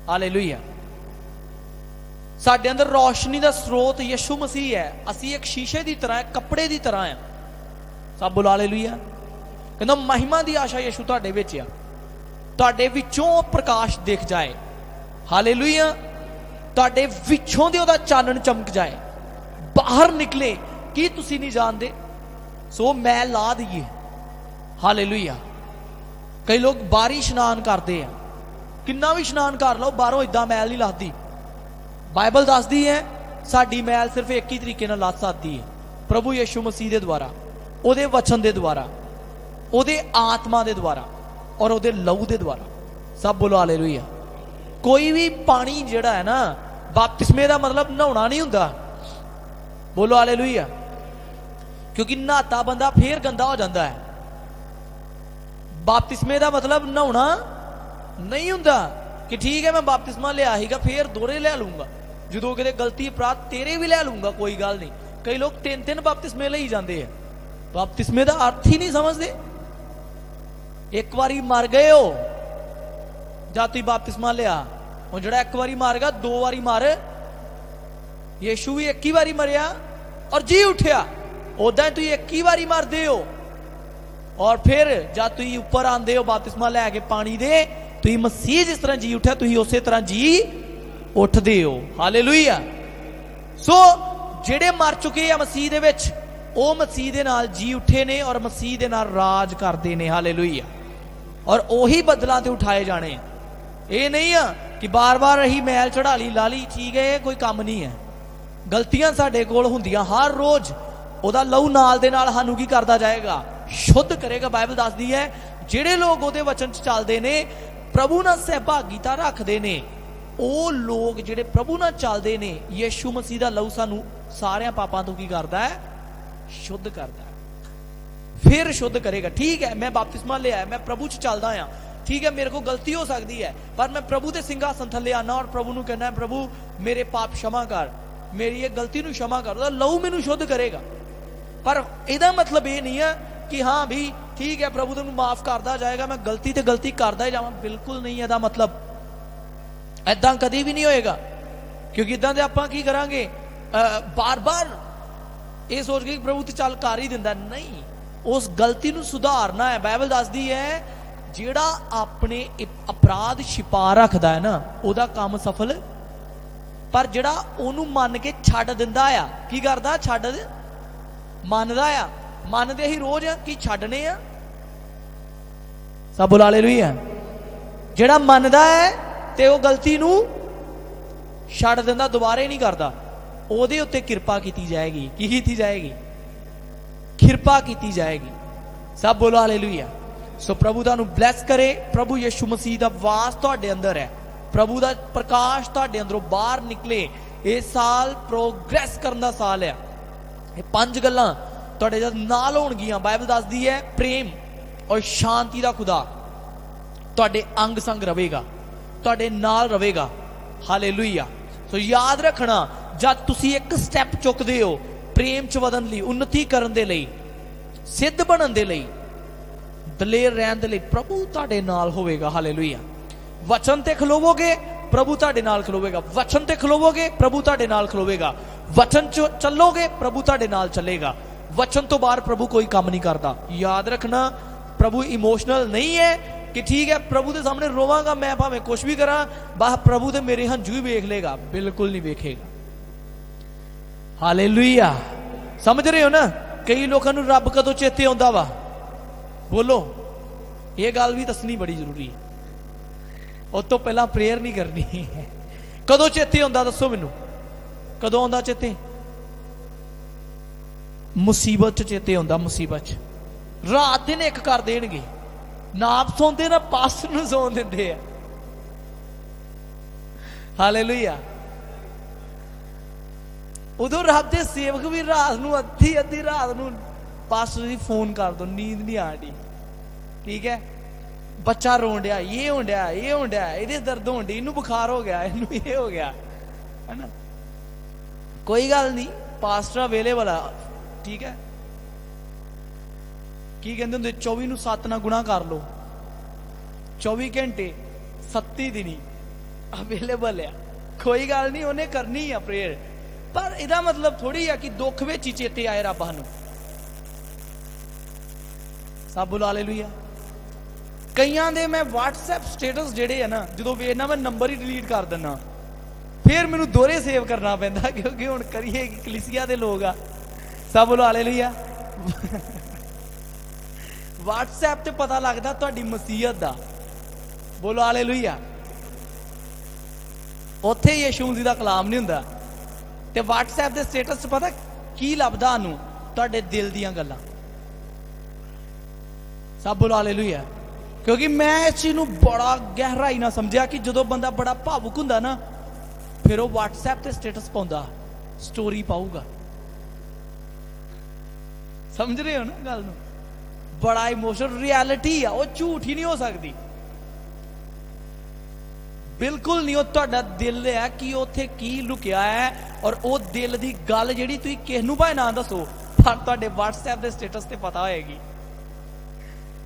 ਹਾਲੇਲੂਇਆ। ਸਾਡੇ ਅੰਦਰ ਰੋਸ਼ਨੀ ਦਾ ਸਰੋਤ ਯਿਸੂ ਮਸੀਹ ਹੈ। ਅਸੀਂ ਇੱਕ ਸ਼ੀਸ਼ੇ ਦੀ ਤਰ੍ਹਾਂ, ਕੱਪੜੇ ਦੀ ਤਰ੍ਹਾਂ ਆ। ਸਭ ਬੋਲੋ ਹਾਲੇਲੂਇਆ। ਕਹਿੰਦਾ ਮਹਿਮਾ ਦੀ ਆਸ਼ਾ ਯਿਸੂ ਤੁਹਾਡੇ ਵਿੱਚ ਆ, ਤੁਹਾਡੇ ਵਿੱਚੋਂ ਪ੍ਰਕਾਸ਼ ਦਿਖ ਜਾਏ। ਹਾਲੇਲੂਇਆ। ਤੁਹਾਡੇ ਵਿੱਚੋਂ ਦੀ ਉਹਦਾ ਚਾਨਣ ਚਮਕ ਜਾਏ। बाहर निकले कि तुसी नहीं जानते सो मैल ला दईए। हालेलुया। कई लोग बाहरी इशनान करते हैं, किन्ना भी इशनान कर लो बाहरों इदा मैल नहीं लगती। बाइबल दसदी है साडी मैल सिर्फ एक ही तरीके नाल लथ सकदी है, प्रभु यीशु मसीह के द्वारा, उहदे वचन के द्वारा, उहदे आत्मा के द्वारा और उहदे लहू के द्वारा। सब बोलो हालेलुया। कोई भी पानी जिहड़ा है ना बपतिस्मे का मतलब नहाउणा नहीं हुंदा। बोलो हालेलुया। क्योंकि नहाता बंदा फिर गंदा हो जाता है। बपतिस्मे का मतलब नहाउणा नहीं हुंदा कि ठीक है मैं बपतिस्मा लिया सीगा फिर दोहरे ले लूंगा, जो किते गलती अपराध तेरे भी ले लूंगा, कोई गल नहीं। कई लोग 3-3 बपतिस्मे ले जाते हैं, बपतिस्मे का अर्थ ही नहीं समझते। एक बारी मर गए हो जा तुम बपतिस्मा लिया, और जो एक बारी मर गया 2 बारी मर। यीशु भी एक ही बारी मरिया और जी उठया, उदा तुम एक ही बारी मरते हो और फिर जब तुम ऊपर आते हो बपतिस्मा लैके पानी दे, तुम मसीह जिस तरह जी उठा तुम उस तरह जी उठते हो। हालेलुया। सो जेड़े मर चुके हैं मसीह दे विच, वो मसीह दे नाल जी उठे ने और मसीह दे नाल राज करते हैं। हालेलुया। और ओही बदलों ते उठाए जाने। ये नहीं है कि बार बार अही मैल चढ़ा ली ला ली, ठीक है कोई काम नहीं है। गलतियां साडे कोल हुंदियां हर रोज, ओदा लहू नाल दे नाल सानू की करदा जाएगा, शुद्ध करेगा। बाइबल दसदी है जेड़े लोग ओदे वचन च चलदे ने, प्रभु नाल सहभागिता रखदे ने, ਉਹ लोग ਜਿਹੜੇ प्रभु ਨਾਲ ਚੱਲਦੇ ਨੇ, ਯीशु मसीह ਦਾ ਲਹੂ ਸਾਨੂੰ ਸਾਰਿਆਂ ਪਾਪਾਂ ਤੋਂ ਕੀ ਕਰਦਾ ਹੈ? शुद्ध करता है। फिर शुद्ध करेगा। ठीक है मैं बपतिस्मा लिया है, मैं प्रभु च चलदा हाँ, ठीक है मेरे को गलती हो सकती है, पर मैं प्रभु के सिंघासन थले आना और प्रभु ਨੂੰ कहना है प्रभु मेरे पाप क्षमा कर, मेरी ये गलती ਨੂੰ क्षमा कर। लहू मैनू शुद्ध करेगा। पर ਇਹਦਾ मतलब ये नहीं है कि हाँ भी ठीक है प्रभु ਤੈਨੂੰ माफ करता जाएगा, मैं गलती ते गलती करता ही जावां। बिल्कुल नहीं। ਇਹਦਾ मतलब ऐदा कभी भी नहीं होएगा, क्योंकि इदा आपां की करांगे बार बार ये सोच के प्रभु तो चल कर ही दिंदा नहीं, उस गलती नूं सुधारना है। बाइबल दसदी है जिहड़ा अपने अपराध छिपा रखदा है ना उहदा काम सफल, पर जिहड़ा ओनू मन के छड्ड दिंदा आ, की करदा? छड्ड मनदा आ। मनदे ही रोज की छड्डने आ। सब बोलो हालेलुया। जिहड़ा मनदा है ते वो गलती नूं छड्ड दिंदा, दोबारे नहीं करता, ਉਹਦੇ ਉੱਤੇ ਕਿਰਪਾ ਕੀਤੀ ਜਾਏਗੀ। ਕੀ ਕੀਤੀ ਜਾਏਗੀ? ਕਿਰਪਾ ਕੀਤੀ ਜਾਏਗੀ। ਸਭ ਬੋਲੋ ਹਾਲੇਲੂਇਆ। ਸੋ ਪ੍ਰਭੂ ਤੁਹਾਨੂੰ ਬਲੈਸ ਕਰੇ। ਪ੍ਰਭੂ ਯਿਸੂ ਮਸੀਹ ਦਾ ਵਾਸ ਤੁਹਾਡੇ ਅੰਦਰ ਹੈ, ਪ੍ਰਭੂ ਦਾ ਪ੍ਰਕਾਸ਼ ਤੁਹਾਡੇ ਅੰਦਰੋਂ ਬਾਹਰ ਨਿਕਲੇ। ਇਹ ਸਾਲ ਪ੍ਰੋਗਰੈਸ ਕਰਨ ਦਾ ਸਾਲ ਹੈ। ਇਹ 5 ਗੱਲਾਂ ਤੁਹਾਡੇ ਜਦ ਨਾਲ ਹੋਣਗੀਆਂ। ਬਾਈਬਲ ਦੱਸਦੀ ਹੈ ਪ੍ਰੇਮ ਔਰ ਸ਼ਾਂਤੀ ਦਾ ਖੁਦਾ ਤੁਹਾਡੇ ਅੰਗ ਸੰਗ ਰਹੇਗਾ, ਤੁਹਾਡੇ ਨਾਲ ਰਹੇਗਾ। ਹਾਲੇਲੂਇਆ। ਸੋ ਯਾਦ ਰੱਖਣਾ जब तुसी एक स्टैप चुकते हो प्रेम च वधन लई, उन्नति करन दे लई, सिद्ध बनन दे लई, दलेर रहन दे लई, प्रभु तुहाडे नाल होवेगा। हालेलुया। वचन ते खलोवोगे प्रभु तुहाडे नाल खलोवेगा, वचन ते खलोवोगे प्रभु तुहाडे नाल खलोवेगा, वचन च चलोगे प्रभु तुहाडे नाल चलेगा। वचन तो बाहर प्रभु कोई काम नहीं करता। याद रखना प्रभु इमोशनल नहीं है कि ठीक है प्रभु के सामने रोवांगा मैं भावें कुछ भी करा, बाह प्रभु तो मेरे हंझू ही वेख लेगा। बिल्कुल नहीं वेखेगा। हालेलुया। समझ रहे हो ना? कई लोगों को रब कदों चेते आउंदा वा? बोलो, ये गल भी दसनी बड़ी जरूरी है। उस तो पहला प्रेयर नहीं करनी। कदों चेते आउंदा दसो मैनू, कदों आउंदा चेते? मुसीबत च चेते आउंदा। मुसीबत च रात दिन एक कर देणगे, ना आप सौंदे ना पास्टर नूं सौन दिंदे आ। हालेलुया। उदों रब दे सेवक भी रात नूं अद्धी रात नूं पास्टर जी फोन कर दो, नींद नहीं आ रही, ठीक है बच्चा रोन डया, ये होन डया, ये होन डया, इहदे दर्द होन डी, इनू बुखार हो गया, इनू ये हो गया, है ना? कोई गल नहीं, पास्टर अवेलेबल आ, ठीक है। की कहते होंदे 24 नूं 7 ना गुणा कर लो, 24 घंटे 37 दिन अवेलेबल है। कोई गल नहीं, उन्हें करनी है प्रेयर। पर इहदा मतलब थोड़ी है कि दुख विच ही चेते आए रब सानूं। सब बोलो हालेलुया। कईयां दे मैं WhatsApp स्टेटस जेड़े है ना, जो वेखना मैं नंबर ही डिलीट कर दिना। फिर मैनू दोहरे सेव करना पैंदा क्योंकि हुण करिए कलीसिया दे लोग आ। सब बोलो हालेलुया। WhatsApp ते पता लगदा तुहाडी मसीहत दा। बोलो हालेलुया। उत्थे यीशु मसीह दा कलाम नहीं हुंदा ते WhatsApp दे स्टेटस पता की लभदा सानूं तुहाडे दिल दीयां गल्लां। सब बोलो हालेलुया। क्योंकि मैं इस चीज़ नूं बड़ा गहराई ना समझिया कि जदों बंदा बड़ा भावुक हुंदा ना फिर वो WhatsApp ते स्टेटस पाउंदा, स्टोरी पाऊगा। समझ रहे हो ना गल नूं? बड़ा इमोशनल रियलिटी आ, वो झूठ ही नहीं हो सकती। बिल्कुल नहीं। वो तुहाडा दिल है कि उत्थे की लुकिया है और वो दिल दी गल जिहड़ी तुसीं किस नूं भावें ना दसो पर तुहाडे WhatsApp दे स्टेटस ते पता होएगी।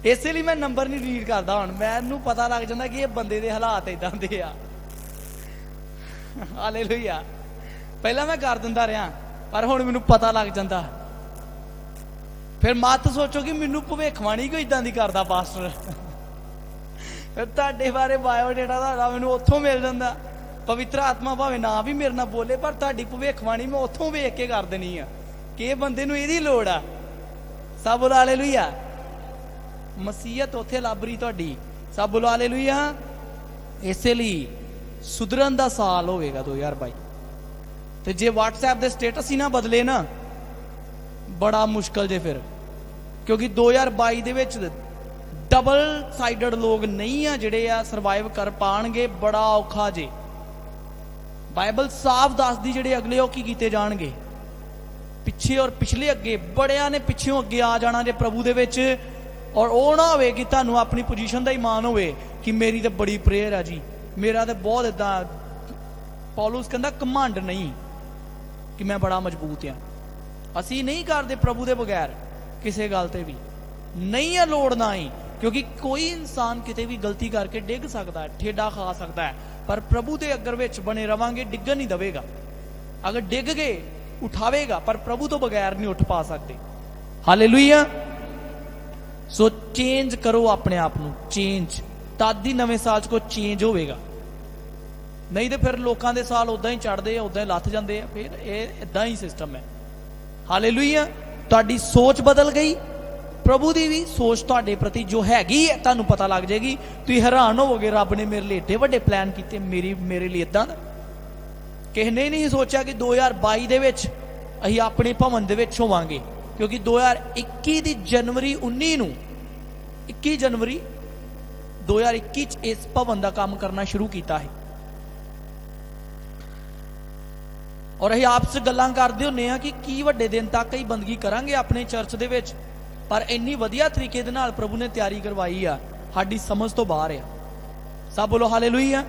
इसलिए मैं नंबर नहीं रीड करता हुण, मैनूं पता लग जांदा कि ये बंदे दे हालात इदां दे आ। हालेलुया। पहला मैं कर दिंदा रहा पर हुण मैनूं पता लग जांदा। फिर मत सोचो कि मैनूं भविष्यवाणी कोई इदां दी करदा पास्टर। फिर तुहाडे बारे बायोडेटा तुहाडा मैनूं उत्थों मिल जांदा। पवित्र आत्मा भावें ना भी मेरे नाल बोले पर तुहाडी भविष्यवाणी मैं उत्थों वेख के कर देनी आ कि इह बंदे नूं इहदी लोड़ आ। सब बोलो हालेलुया। मसीहत उत्थे लभ रही तुहाडी। सब बोलो हालेलुया। इसलिए सुधरन दा साल होवेगा 2022 ते जे WhatsApp दे स्टेटस ही ना बदले ना बड़ा मुश्किल जे फिर। क्योंकि 2022 दे विच डबल साइडड लोग नहीं आ जिहड़े आ सरवाइव कर पाणगे। बड़ा औखा जे। बाइबल साफ दसदी जिहड़े अगले ओ की कीते जाणगे। पिछे और पिछले अगे बड़ियां ने पिछों अगे आ जाना जे प्रभु दे विच। और वो ना होवे कि तुहानूं अपनी पोजीशन दा ईमान होवे कि मेरी तो बड़ी प्रेयर है जी, मेरा तो बहुत इदां। पौलुस कहंदा घमंड नहीं कि मैं बड़ा मजबूत हाँ। असीं नहीं करदे प्रभु दे बगैर किसी गल ते भी नहीं है लोड़ ना ही। क्योंकि कोई इंसान किते भी गलती करके डिग सकता है, ठेडा खा सकता है पर प्रभु दे अगर विच बने रवांगे डिगन नहीं दवेगा। अगर डिग गए उठावेगा पर प्रभु तो बगैर नहीं उठ पा सकते। हालेलुया। सो चेंज करो अपने आप नूं, चेंज तद ही नवें साल च कोई चेंज होवेगा। नहीं तो फिर लोगों के साल उदा ही चढ़ते उदा ही लथ जाते हैं। फिर ये इदां ही सिस्टम है। हालेलुया। तुहाडी सोच बदल गई, प्रभु की भी सोच तुहाडे प्रति जो हैगी है तुहानूं पता लग जाएगी। तुसीं हैरान होवोगे रब ने मेरे लिए एडे वड्डे प्लान कीते, मेरे लिए इदां दा। किसी ने नहीं सोचा कि 2022 दे विच असीं अपने भवन दे विच होवांगे। क्योंकि 2021 की जनवरी 19 नूं 21 जनवरी 2021 इस भवन का काम करना शुरू किया है। और असीं आपस गल्लां करदे हुंदे आ कि की वड्डे दिन तक ही बंदगी करांगे अपने चर्च दे विच। पर इन्नी वधिया तरीके दे नाल प्रभु ने तैयारी करवाई आ, साडी समझ तो बाहर आ। सब बोलो हालेलुया।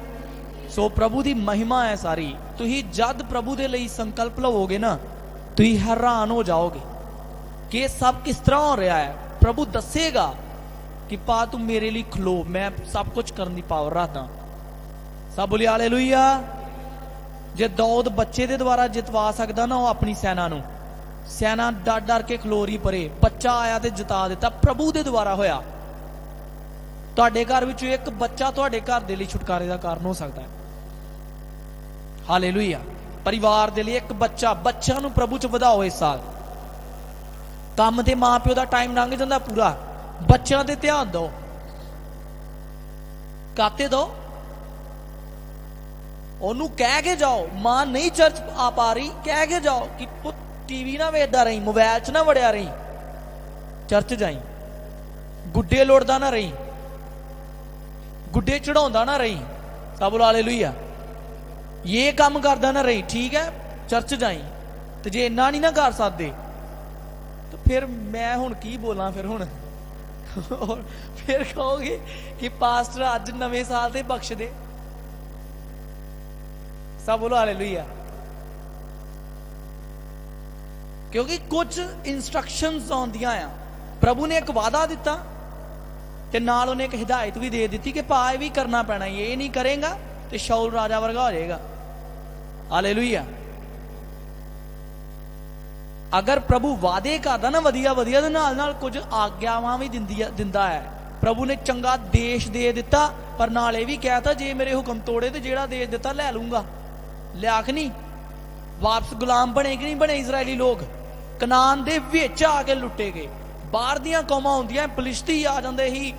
सो प्रभु की महिमा है सारी। तुसीं जद प्रभु दे लई संकल्प लवोगे ना तुसीं हैरान हो जाओगे कि सब किस तरह हो रहा है। प्रभु दसेगा कि पा तू मेरे लिए खलो, मैं सब कुछ करने की पावर रखदा। सब बोलिए हालेलुया। जे दाऊद बच्चे दे द्वारा जितवा सकदा ना वो अपनी सेना नूं, सेना डर डर के खलो रही परे, बच्चा आया तो जिता दिता। प्रभु दे द्वारा होया। तुहाडे घर विच एक बच्चा तुहाडे घर दे लई छुटकारे दा कारण हो सकता है। हालेलुया। परिवार दे लई एक बच्चा नूं प्रभु च वधाओ। इस साल काम ते मां प्यो दा टाइम लंघ जांदा पूरा, बच्चों ते ध्यान दो। काते दो, ओनू कह के जाओ। मां नहीं चर्च आ पा रही, कह के जाओ कि पुत टीवी ना वेखदा रही, मोबाइल च ना वड़िया रही, चर्च जाई। गुड्डे लोड़दा ना रही, गुड्डे चढ़ाउंदा ना रही। सब बोलो हालेलुया। ये काम करदा ना रही, ठीक है, चर्च जाई। ते जे इन्ना नहीं ना कर सकदे तो फिर मैं हुण की बोलां। फिर हुण फिर कहोगे कि पास्टर अज नवें साल ते बख्श दे। सब बोलो हालेलुया। क्योंकि कुछ इंस्ट्रक्शंस आउंदियां आ। प्रभु ने एक वादा दिता ते नाल उन्हें एक हिदायत भी दे दी कि पा ये भी करना पैना, ये नहीं करेगा तो शाऊल राजा वर्गा हो जाएगा। हालेलुया। अगर प्रभु वादे करदा ना वधिया वधिया दे नाल नाल कुछ आग्यावां भी दिंदा है। प्रभु ने चंगा देश दे दिता पर नाल ये भी कहता जे मेरे हुक्म तोड़े तो जेड़ा देश दिता लै लूंगा। लिया कि नहीं, वापस गुलाम बने कि नहीं बने इजरायली लोग, कनान दे विच आके लुटे गए, बाहर दियां कौमां हुंदियां पलिश्ती आ जांदे ही,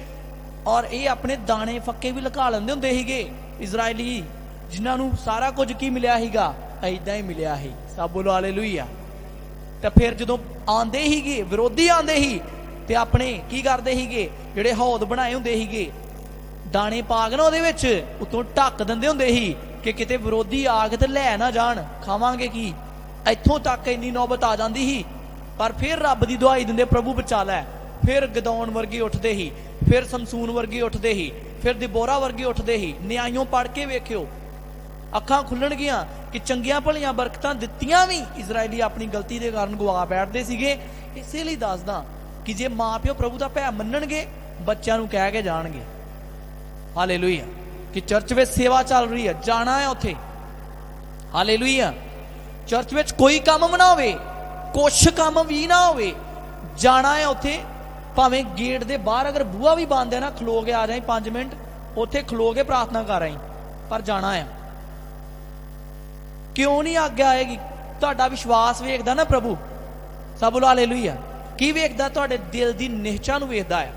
और ये अपने दाने फक्के भी लुका लेंदे हुंदे सीगे इजरायली, जिन्हां नूं सारा कुछ की मिलिया सीगा, ऐदां ही मिलिया ही। सब बोलो हालेलुया। ते फिर जदों आंदे हीगे विरोधी आंदे ही ते अपने की करदे हीगे, जिहड़े हौद बनाए हुंदे हीगे दाने पा के ना ਉਹਦੇ ਵਿੱਚ ਉਤੋਂ ਢੱਕ ਦਿੰਦੇ ਹੁੰਦੇ ਸੀ कि किते विरोधी आ के ते लै ना जाण, खावांगे की, ਇੱਥੋਂ तक ਇੰਨੀ नौबत आ जांदी ਸੀ। पर फिर रब की दुआई दिंदे प्रभु बचा लै, फिर गदौन वर्गे उठते ही, फिर समसून वर्गे उठते ही, फिर दिबोरा वर्गे उठते ही। न्यायों पढ़ के वेखियो, अखां खुलणगियां कि चंगियां भलियां बरकतां दित्तियां भी इजरायली अपनी गलती के कारण गवा बैठते सीगे। इसे लिए दसदा कि जे माँ प्यो प्रभु का भै मन्नणगे, बच्चों नूं कह के जाणगे। हालेलुया। कि चर्च में सेवा चल रही है, जाना है उत्थे। हालेलुया। चर्च में कोई काम ना होवे, कुछ काम भी ना होवे, जाना है उत्थे। भावें गेट दे बाहर अगर बूहा भी बंद है ना, खलो के आ जाए 5 मिनट, उत्थे खलो के प्रार्थना कर आई, पर जाना है। क्यों नहीं आज्ञा आएगी? तुहाडा विश्वास वेखदा ना प्रभु। सब बोलो हालेलुया। की वेखदा? तुहाडे दिल दी निहचा नूं वेखदा है।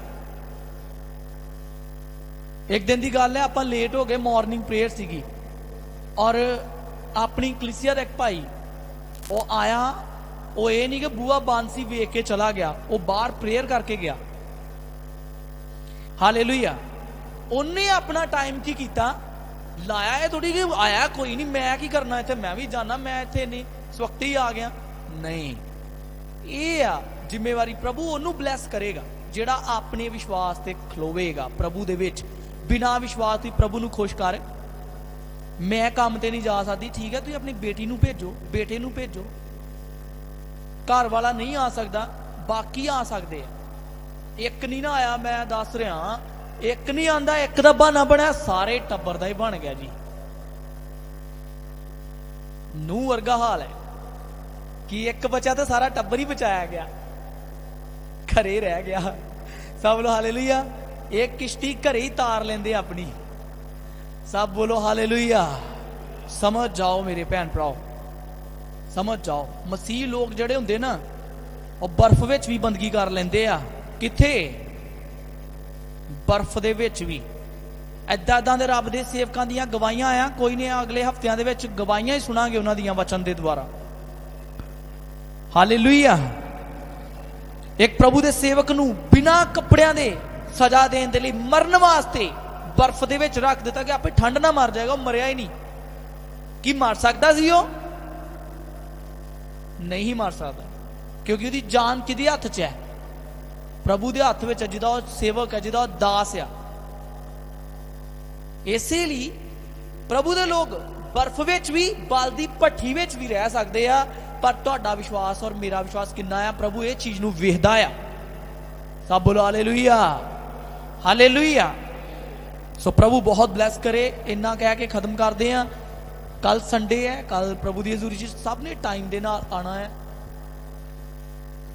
एक दिन की गल है, आपां लेट हो गए, मॉर्निंग प्रेयर सीगी, और अपनी कलीसिया का एक भाई वो आया, वो ये नहीं कि बूहा बंद सी वेख के चला गया, वो बाहर प्रेयर करके गया। हालेलुया। उन्हें अपना टाइम की किया, लाया है थोड़ी कि आया कोई नहीं, मैं की करना इत्थे, मैं भी जाना, मैं इत्थे नहीं स्वक्त ही आ गया। नहीं, ये आ जिम्मेवारी। प्रभु उन्होंने ब्लैस करेगा जिहड़ा अपने विश्वास से खलोवेगा प्रभु दे विच। बिना विश्वास तू प्रभु नूं खुश कर। मैं काम ते नहीं जा सकती, ठीक है, तुम अपनी बेटी नूं भेजो, बेटे नूं भेजो। घर वाला नहीं आ सकता, बाकी आ सकते हैं। एक नहीं ना आया, मैं दस रहा, एक नहीं आंदा, एक दा बहाना बनया, सारे टब्बर दा ही बन गया जी। नूह वर्गा हाल है कि एक बचा तो सारा टब्बर ही बचाया गया, घरे रह गया। सब बोलो हालेलुया। एक किश्ती घरे ही तार लेंदे अपनी। सब बोलो हालेलुया। समझ जाओ मेरे भैन भराओ, समझ जाओ। मसीह लोग जड़े हुंदे ना, और बर्फ विच भी बंदगी कर लेंदे आ। किथे? बर्फ दे विच भी। ऐदां ऐदां दे रब दे सेवकां दीयां गवाहियां आ। कोई नहीं, अगले हफ्तियां दे विच गवाहियां ही सुनांगे उन्हां दीयां वचन दे द्वारा। हालेलुया। एक प्रभु दे सेवक नूं बिना कपड़ियां दे सजा देने के लिए मरन वास्ते बर्फ दे विच रख दिता कि आपे ठंड ना मर जाएगा। वो मरिया ही नहीं। कि मर सकता सी? वो नहीं मर सकता, क्योंकि उसकी जान किहदे हथ च है? प्रभु दे हथ विच, जिहदा सेवक है, जिहदा दास है। इसलिए प्रभु दे लोग बर्फ विच भी, बलदी भट्ठी विच भी रह सकते हैं। पर तुहाडा विश्वास और मेरा विश्वास कितना है? प्रभु ये चीज नूं वेखदा है। सब बोलो हालेलुया। हालेलुया। सो प्रभु बहुत ब्लैस करे। इन्ना कह के खत्म करते हैं। कल संडे है, कल प्रभु दी हजूरी च सब ने टाइम दे नाल आना है।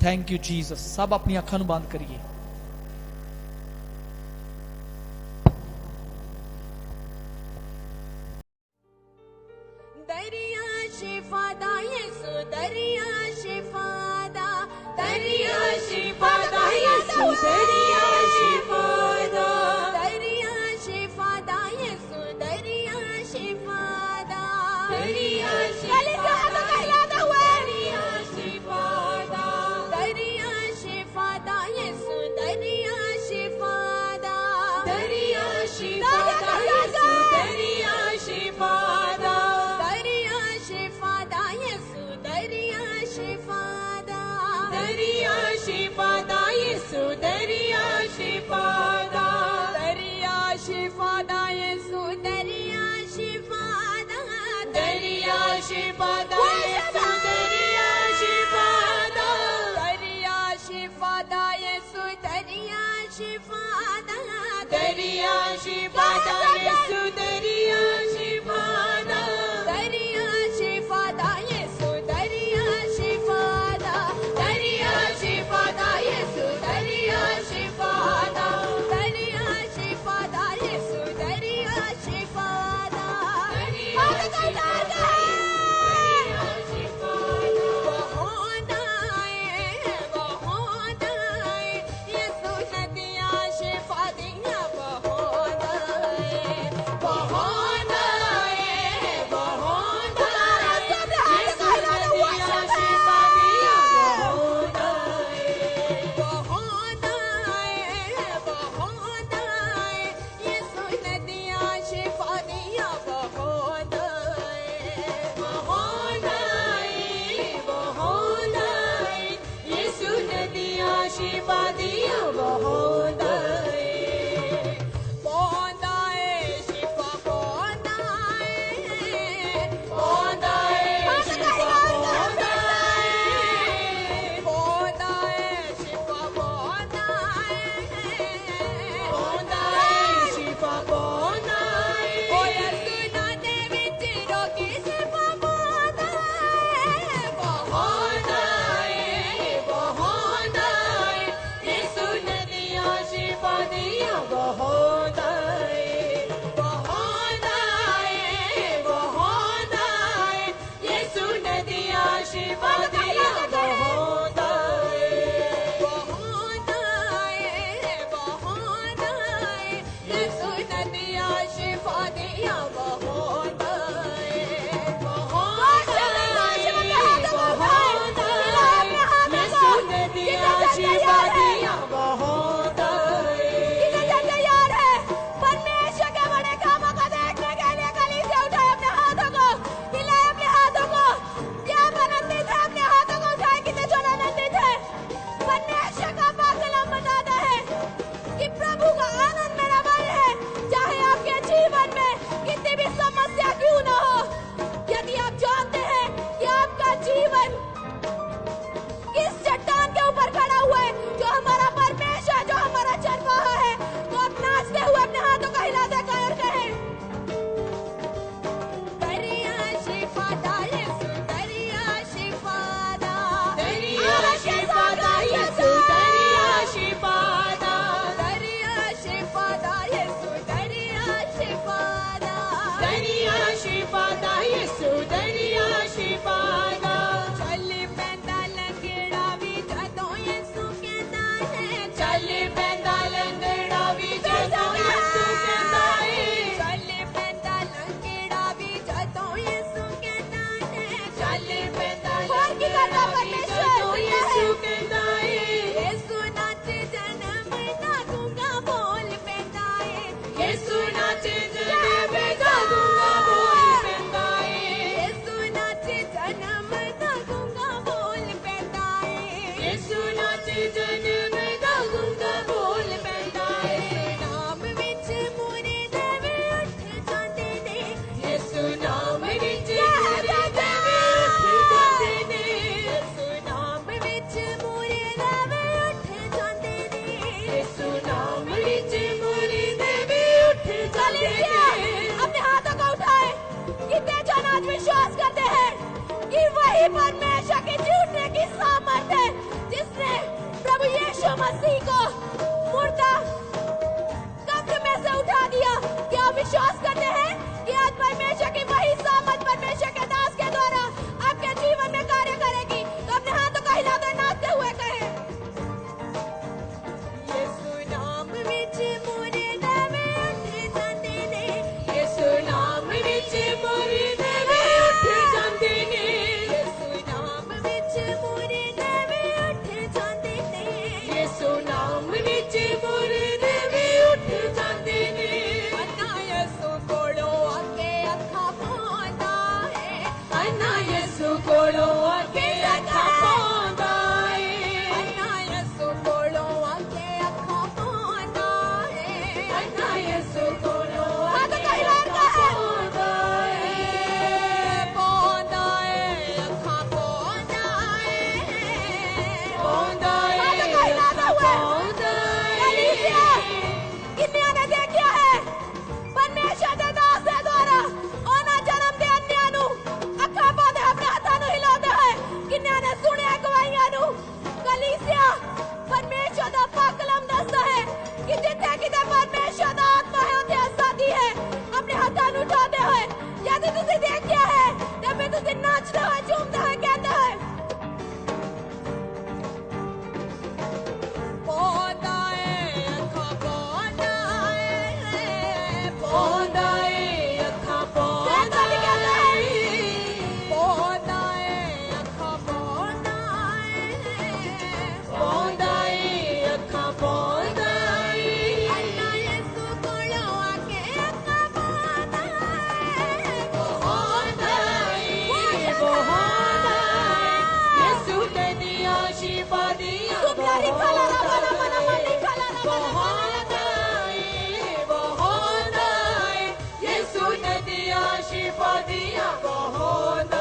Thank you Jesus. सब अपनी अखां नूं बंद करिए। दरिया शिफादा यीशु, दरिया शिफादा, दरिया शिफादा यीशु, दरिया शिफादा, दरिया शिफादा यीशु, दरिया शिफादा, दरिया शिफादा, दरिया शिफादा, दरिया शिफादा यीशु, दरिया शिफादा, दरिया शिफादा यीशु, दरिया शिफादा, दरिया शिफादा यीशु, दरिया शिफादा, दरिया शिफादा यीशु, दरिया शिफादा, दरिया शिफादा यीशु, दरिया शिफादा, दरिया शिफादा यीशु, दरिया शिफादा, दरिया शिफादा यीशु, दरिया शिफादा, दरिया शिफादा यीशु, दरिया शिफादा, दरिया शिफादा यीशु, दरिया शिफादा, दरिया शिफादा यीशु, दरिया शिफादा, दरिया शिफादा यीशु, दरिया शिफादा, दरिया शिफादा। अपने हाथों को उठाए। कितने जन आज विश्वास करते हैं कि वही परमेश्वर के झूठने की सामर्थ है जिसने प्रभु यीशु मसीह को मुर्दा कब्र में से उठा दिया। क्या विश्वास करते हैं कि आज परमेश्वर की वही सामर्थ परमेश्वर के दास के द्वारा आपके जीवन में कार्य करेगी? तो अपने हाथों को हिला दो, नाचते हुए कहें, यीशु नाम विच मुर्दे में उठ जाते ने, यीशु नाम विच मुर्दे में उठ जाते ने, यीशु नाम विच मुर्दे में उठ जाते ने, यीशु नाम विच मुर्दे में उठ जाते ने। अन्ना यीशु कोलो आके अखा पांदा है, अन्ना यीशु कोलो आके अखा पांदा है, अन्ना यीशु कोलो आके अखा पांदा है, अन्ना यीशु कोलो आके अखा पांदा है, पांदा है, अखा पांदा है, पांदा है। किन्नियां ने देखिया है परमेश्वर दे दास दे द्वारा ओना जन्म दे अन्यां नू अखा पांदे अपने हाथां नू हिलाउंदे होए। किन्नियां ने सुनिया गवाहियां नू। कलीसिया परमेश्वर दा पाक कलम दसदा है कि जिथे किते परमेश्वर दा आत्मा है उथे आजादी है। अपने हाथां नू उठाते होए जद तुसीं देखिया है ते फिर तुसीं नाचदे होए झूमदे होए कहंदे होए, पांदा है अखा पांदा है, पांदा है अखा पांदा है, पांदा है अखा पांदा है, पांदा है अखा पांदा है। अन्ना यीशु कोलो आके अखा पांदा है, पांदा है, पांदा है। यीशु ने दिया शिफा दिया, यीशु ने दिया शिफा दिया, बहुत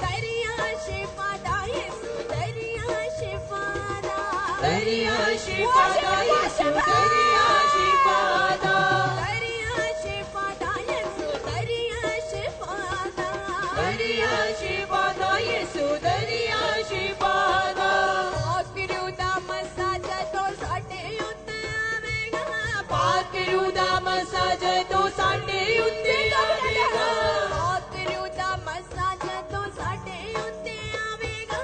दरिया शिफा दा यीशु, दरिया शिफा दा, दरिया शिफा दा यीशु, दरिया शिफा दा, दरिया शिफा दा यीशु, दरिया शिफा दा, दरिया शिफा दा यीशु, दरिया शिफा दा। पाकरू दा मसा जदों साडे उत्ते आवेगा, पाकरू दा मसा जदों साडे उत्ते आवेगा, पाकरू दा मसा जदों साडे उत्ते आवेगा,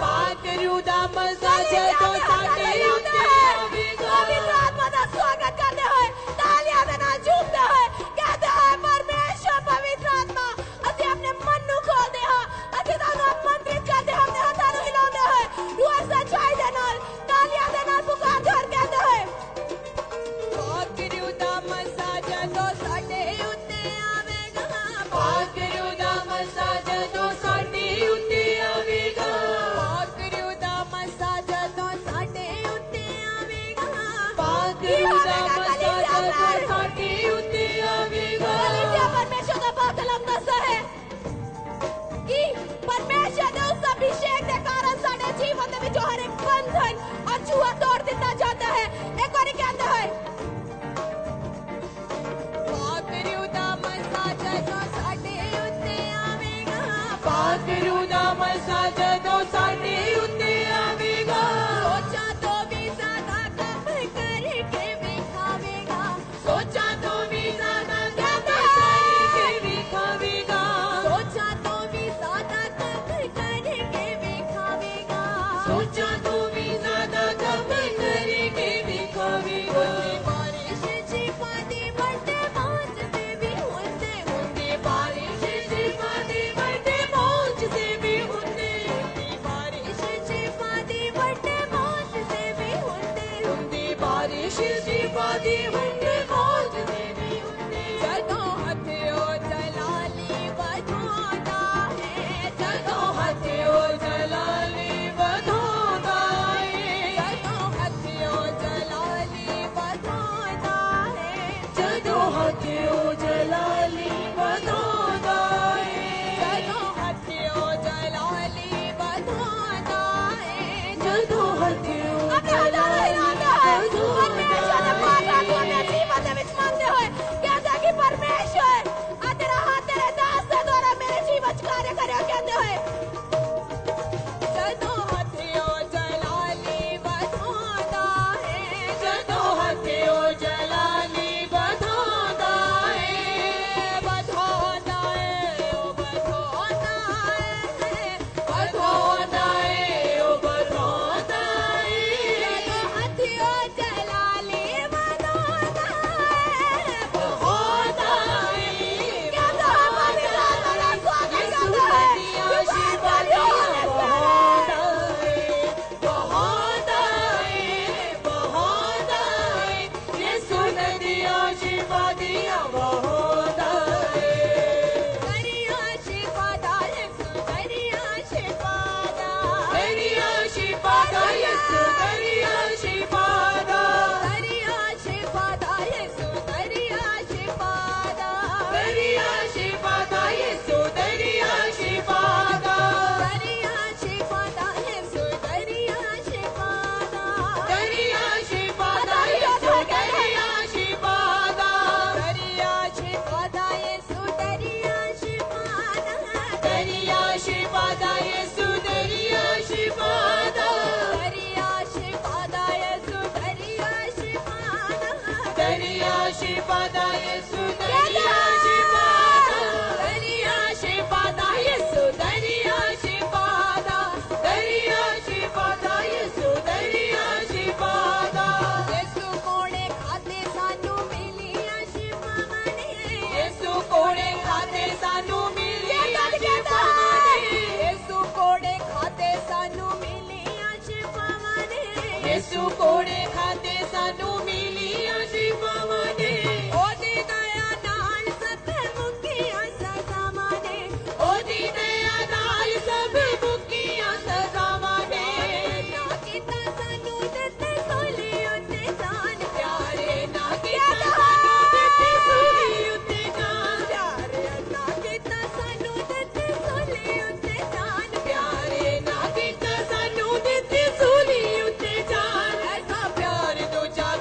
पाकरू दा मसा जदों साडे उत्ते आवेगा। पवित्र आत्मा दा स्वागत करदे होए तालियां दे नाल झूमदे होए कहदे होए, परमेश्वर पवित्र आत्मा असीं अपने मन नू खोलदे हां, असीं तुहानू आमंत्रित करदे हां। अपने हाथां नू हिलाउंदे होए रूह सच्चाई दे नाल तालियां दे नाल पुकारदे होए कहदे होए, पाकरू दा मसा जदों साडे उत्ते आवेगा, पाकरू दा मसा जदों साडे उत्ते आवेगा, पाकरू दा मसा जदों साडे उत्ते आवेगा, पाकरू दा मसा जदों साडे उत्ते आवेगा। कलीसिया परमेश्वर दा पाक कलम दसदा है कि परमेश्वर दे उस अभिषेक के कारण साडे जीवन दे विचों हर एक बंधन और छुआ तोड़ दिता जाता है। एक बारी कहते हैं, पाकरू दा मसा जदों साडे उत्ते आवेगा, पाकरू दा मसा जदों साडे उत्ते आवेगा, सोचा तो भी ज्यादा काम करके दिखावेगा, सोचा तो भी ज्यादा काम करके दिखावेगा, सोचा तो भी ज्यादा काम करके दिखावेगा, सोचा तो भी ज्यादा काम करके दिखावेगा। बारिश छिपा दी बड़े मौज से भी होते होंगे, बारिश छिपा दी बड़े मौज से भी होते, बारिश छिपा दी बड़े मौज से भी होते होंगे, बारिश छिपा दी बड़े मौज से भी होते। जदों हथियो जलाली बधाता है, जदों हथियो जलाली बधाता है, जदों हथियो जलाली बधाता है, जदों हथियो जलाली बधाता है, जदों हथियो जलाली बधाता है, जदों हथियो जलाली बधाता है। ਕੋੜੇ ਖਾਦੇ ਸਾਨੂੰ ਮਿਲੀਆਂ ਸ਼ਿਫਾਵਾਂ ਨੇ ਉਹਦੀ ਦਇਆ ਨਾਲ ਸਭ ਮੁਕੀਆਂ ਸਜ਼ਾਵਾਂ ਨੇ ਉਹਦੀ ਦਇਆ ਨਾਲ ਸਭ ਮੁਕੀਆਂ ਸਜ਼ਾਵਾਂ ਨੇ ਨਾ ਕੀਤਾ ਸਾਨੂੰ ਦਿੱਤੇ ਸੋਲੀ ਉੱਤੇ ਜਾਨ ਪਿਆਰੇ ਨਾ ਕੀਤਾ ਸਾਨੂੰ ਦਿੱਤੇ ਸੋਲੀ ਉੱਤੇ ਜਾਨ ਪਿਆਰੇ ਨਾ ਕੀਤਾ ਸਾਨੂੰ ਦਿੱਤੇ ਸੋਲੀ ਉੱਤੇ ਜਾਨ ਪਿਆਰੇ ਨਾ ਕੀਤਾ ਸਾਨੂੰ ਦਿੱਤੇ ਸੋਲੀ ਉੱਤੇ ਜਾਨ ਐਸਾ ਪਿਆਰ ਦੂਜਾ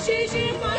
शिफा